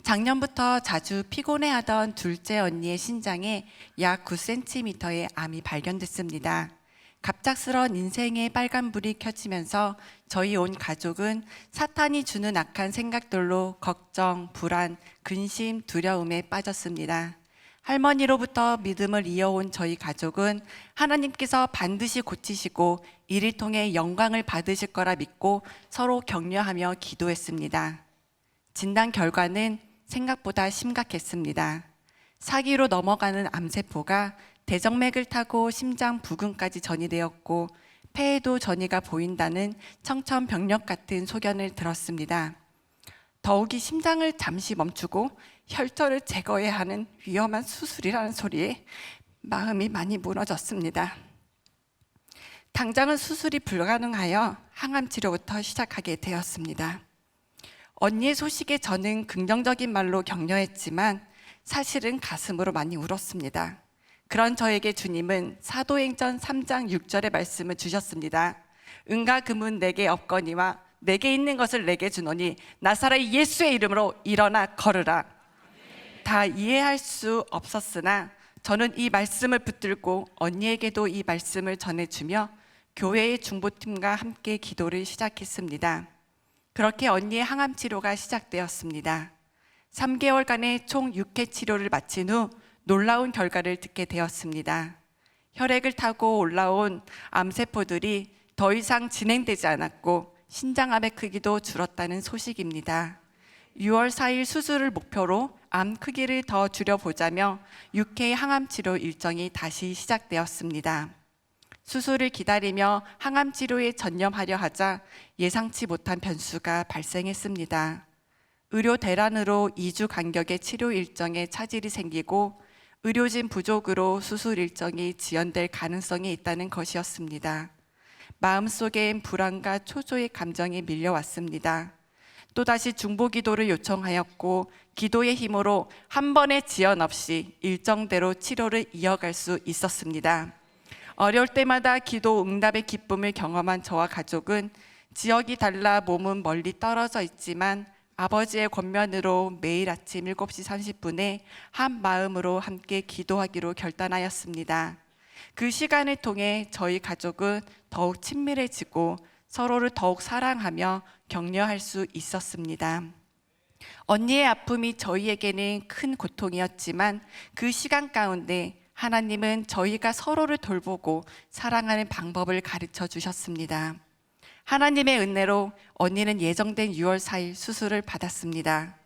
작년부터 자주 피곤해하던 둘째 언니의 신장에 약 9cm의 암이 발견됐습니다. 갑작스런 인생의 빨간불이 켜지면서 저희 온 가족은 사탄이 주는 악한 생각들로 걱정, 불안, 근심, 두려움에 빠졌습니다. 할머니로부터 믿음을 이어온 저희 가족은 하나님께서 반드시 고치시고 이를 통해 영광을 받으실 거라 믿고 서로 격려하며 기도했습니다. 진단 결과는 생각보다 심각했습니다. 사기로 넘어가는 암세포가 대정맥을 타고 심장 부근까지 전이되었고 폐에도 전이가 보인다는 청천벽력 같은 소견을 들었습니다. 더욱이 심장을 잠시 멈추고 혈전을 제거해야 하는 위험한 수술이라는 소리에 마음이 많이 무너졌습니다. 당장은 수술이 불가능하여 항암 치료부터 시작하게 되었습니다. 언니의 소식에 저는 긍정적인 말로 격려했지만 사실은 가슴으로 많이 울었습니다. 그런 저에게 주님은 사도행전 3장 6절의 말씀을 주셨습니다. 은과 금은 내게 없거니와 내게 있는 것을 내게 주노니 나사렛 예수의 이름으로 일어나 걸으라. 다 이해할 수 없었으나 저는 이 말씀을 붙들고 언니에게도 이 말씀을 전해주며 교회의 중보팀과 함께 기도를 시작했습니다. 그렇게 언니의 항암 치료가 시작되었습니다. 3개월간의 총 6회 치료를 마친 후 놀라운 결과를 듣게 되었습니다. 혈액을 타고 올라온 암세포들이 더 이상 진행되지 않았고 신장암의 크기도 줄었다는 소식입니다. 6월 4일 수술을 목표로 암 크기를 더 줄여보자며 6회 항암 치료 일정이 다시 시작되었습니다. 수술을 기다리며 항암 치료에 전념하려 하자 예상치 못한 변수가 발생했습니다. 의료 대란으로 2주 간격의 치료 일정에 차질이 생기고 의료진 부족으로 수술 일정이 지연될 가능성이 있다는 것이었습니다. 마음속엔 불안과 초조의 감정이 밀려왔습니다. 또다시 중보기도를 요청하였고 기도의 힘으로 한 번의 지연 없이 일정대로 치료를 이어갈 수 있었습니다. 어려울 때마다 기도 응답의 기쁨을 경험한 저와 가족은 지역이 달라 몸은 멀리 떨어져 있지만 아버지의 권면으로 매일 아침 7시 30분에 한 마음으로 함께 기도하기로 결단하였습니다. 그 시간을 통해 저희 가족은 더욱 친밀해지고 서로를 더욱 사랑하며 격려할 수 있었습니다. 언니의 아픔이 저희에게는 큰 고통이었지만 그 시간 가운데 하나님은 저희가 서로를 돌보고 사랑하는 방법을 가르쳐 주셨습니다. 하나님의 은혜로 언니는 예정된 6월 4일 수술을 받았습니다.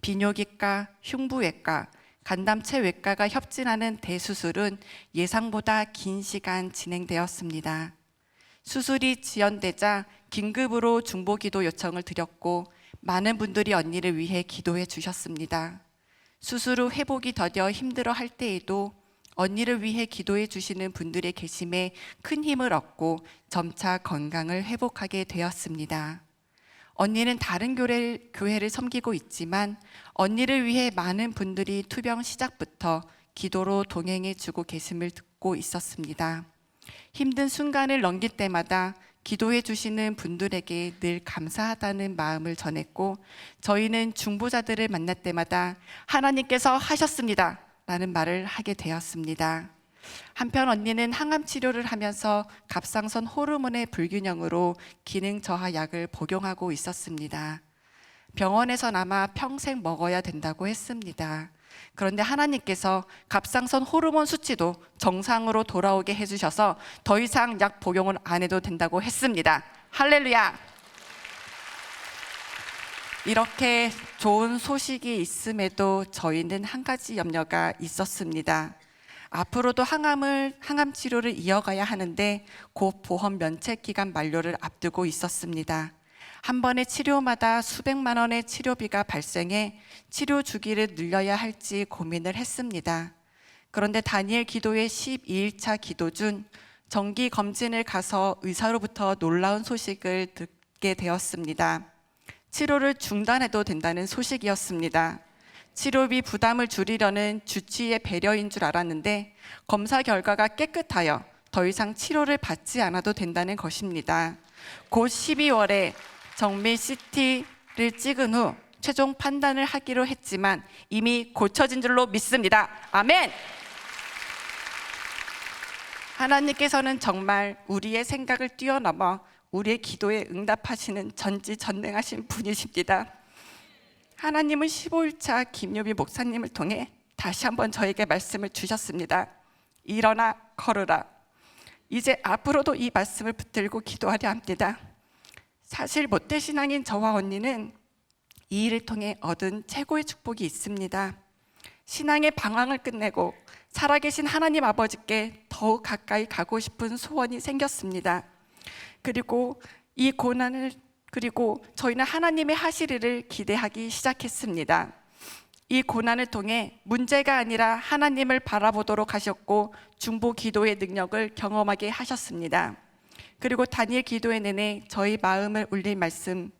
비뇨기과, 흉부외과, 간담체 외과가 협진하는 대수술은 예상보다 긴 시간 진행되었습니다. 수술이 지연되자 긴급으로 중보기도 요청을 드렸고 많은 분들이 언니를 위해 기도해 주셨습니다. 수술 후 회복이 더뎌 힘들어 할 때에도 언니를 위해 기도해 주시는 분들의 계심에 큰 힘을 얻고 점차 건강을 회복하게 되었습니다. 언니는 다른 교회를 섬기고 있지만 언니를 위해 많은 분들이 투병 시작부터 기도로 동행해 주고 계심을 듣고 있었습니다. 힘든 순간을 넘길 때마다 기도해 주시는 분들에게 늘 감사하다는 마음을 전했고 저희는 중보자들을 만날 때마다 하나님께서 하셨습니다 라는 말을 하게 되었습니다. 한편 언니는 항암 치료를 하면서 갑상선 호르몬의 불균형으로 기능 저하 약을 복용하고 있었습니다. 병원에선 아마 평생 먹어야 된다고 했습니다. 그런데 하나님께서 갑상선 호르몬 수치도 정상으로 돌아오게 해주셔서 더 이상 약 복용을 안 해도 된다고 했습니다. 할렐루야! 이렇게 좋은 소식이 있음에도 저희는 한 가지 염려가 있었습니다. 앞으로도 항암 치료를 이어가야 하는데 곧 보험 면책 기간 만료를 앞두고 있었습니다. 한 번의 치료마다 수백만 원의 치료비가 발생해 치료 주기를 늘려야 할지 고민을 했습니다. 그런데 다니엘 기도의 12일차 기도 중 정기 검진을 가서 의사로부터 놀라운 소식을 듣게 되었습니다. 치료를 중단해도 된다는 소식이었습니다. 치료비 부담을 줄이려는 주치의의 배려인 줄 알았는데 검사 결과가 깨끗하여 더 이상 치료를 받지 않아도 된다는 것입니다. 곧 12월에 정밀 CT를 찍은 후 최종 판단을 하기로 했지만 이미 고쳐진 줄로 믿습니다. 아멘! 하나님께서는 정말 우리의 생각을 뛰어넘어 우리의 기도에 응답하시는 전지전능하신 분이십니다. 하나님은 15일차 김요비 목사님을 통해 다시 한번 저에게 말씀을 주셨습니다. 일어나 걸으라. 이제 앞으로도 이 말씀을 붙들고 기도하려 합니다. 사실 모태신앙인 저와 언니는 이 일을 통해 얻은 최고의 축복이 있습니다. 신앙의 방황을 끝내고 살아계신 하나님 아버지께 더욱 가까이 가고 싶은 소원이 생겼습니다. 그리고 이 고난을 그리고 저희는 하나님의 하실 일을 기대하기 시작했습니다. 이 고난을 통해 문제가 아니라 하나님을 바라보도록 하셨고 중보 기도의 능력을 경험하게 하셨습니다. 그리고 다니엘 기도회 내내 저희 마음을 울릴 말씀,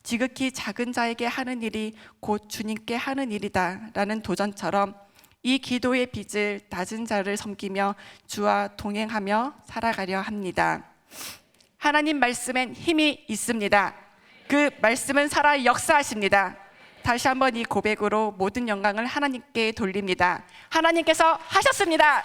지극히 작은 자에게 하는 일이 곧 주님께 하는 일이다 라는 도전처럼 이 기도의 빚을 낮은 자를 섬기며 주와 동행하며 살아가려 합니다. 하나님 말씀엔 힘이 있습니다. 그 말씀은 살아 역사하십니다. 다시 한번 이 고백으로 모든 영광을 하나님께 돌립니다. 하나님께서 하셨습니다.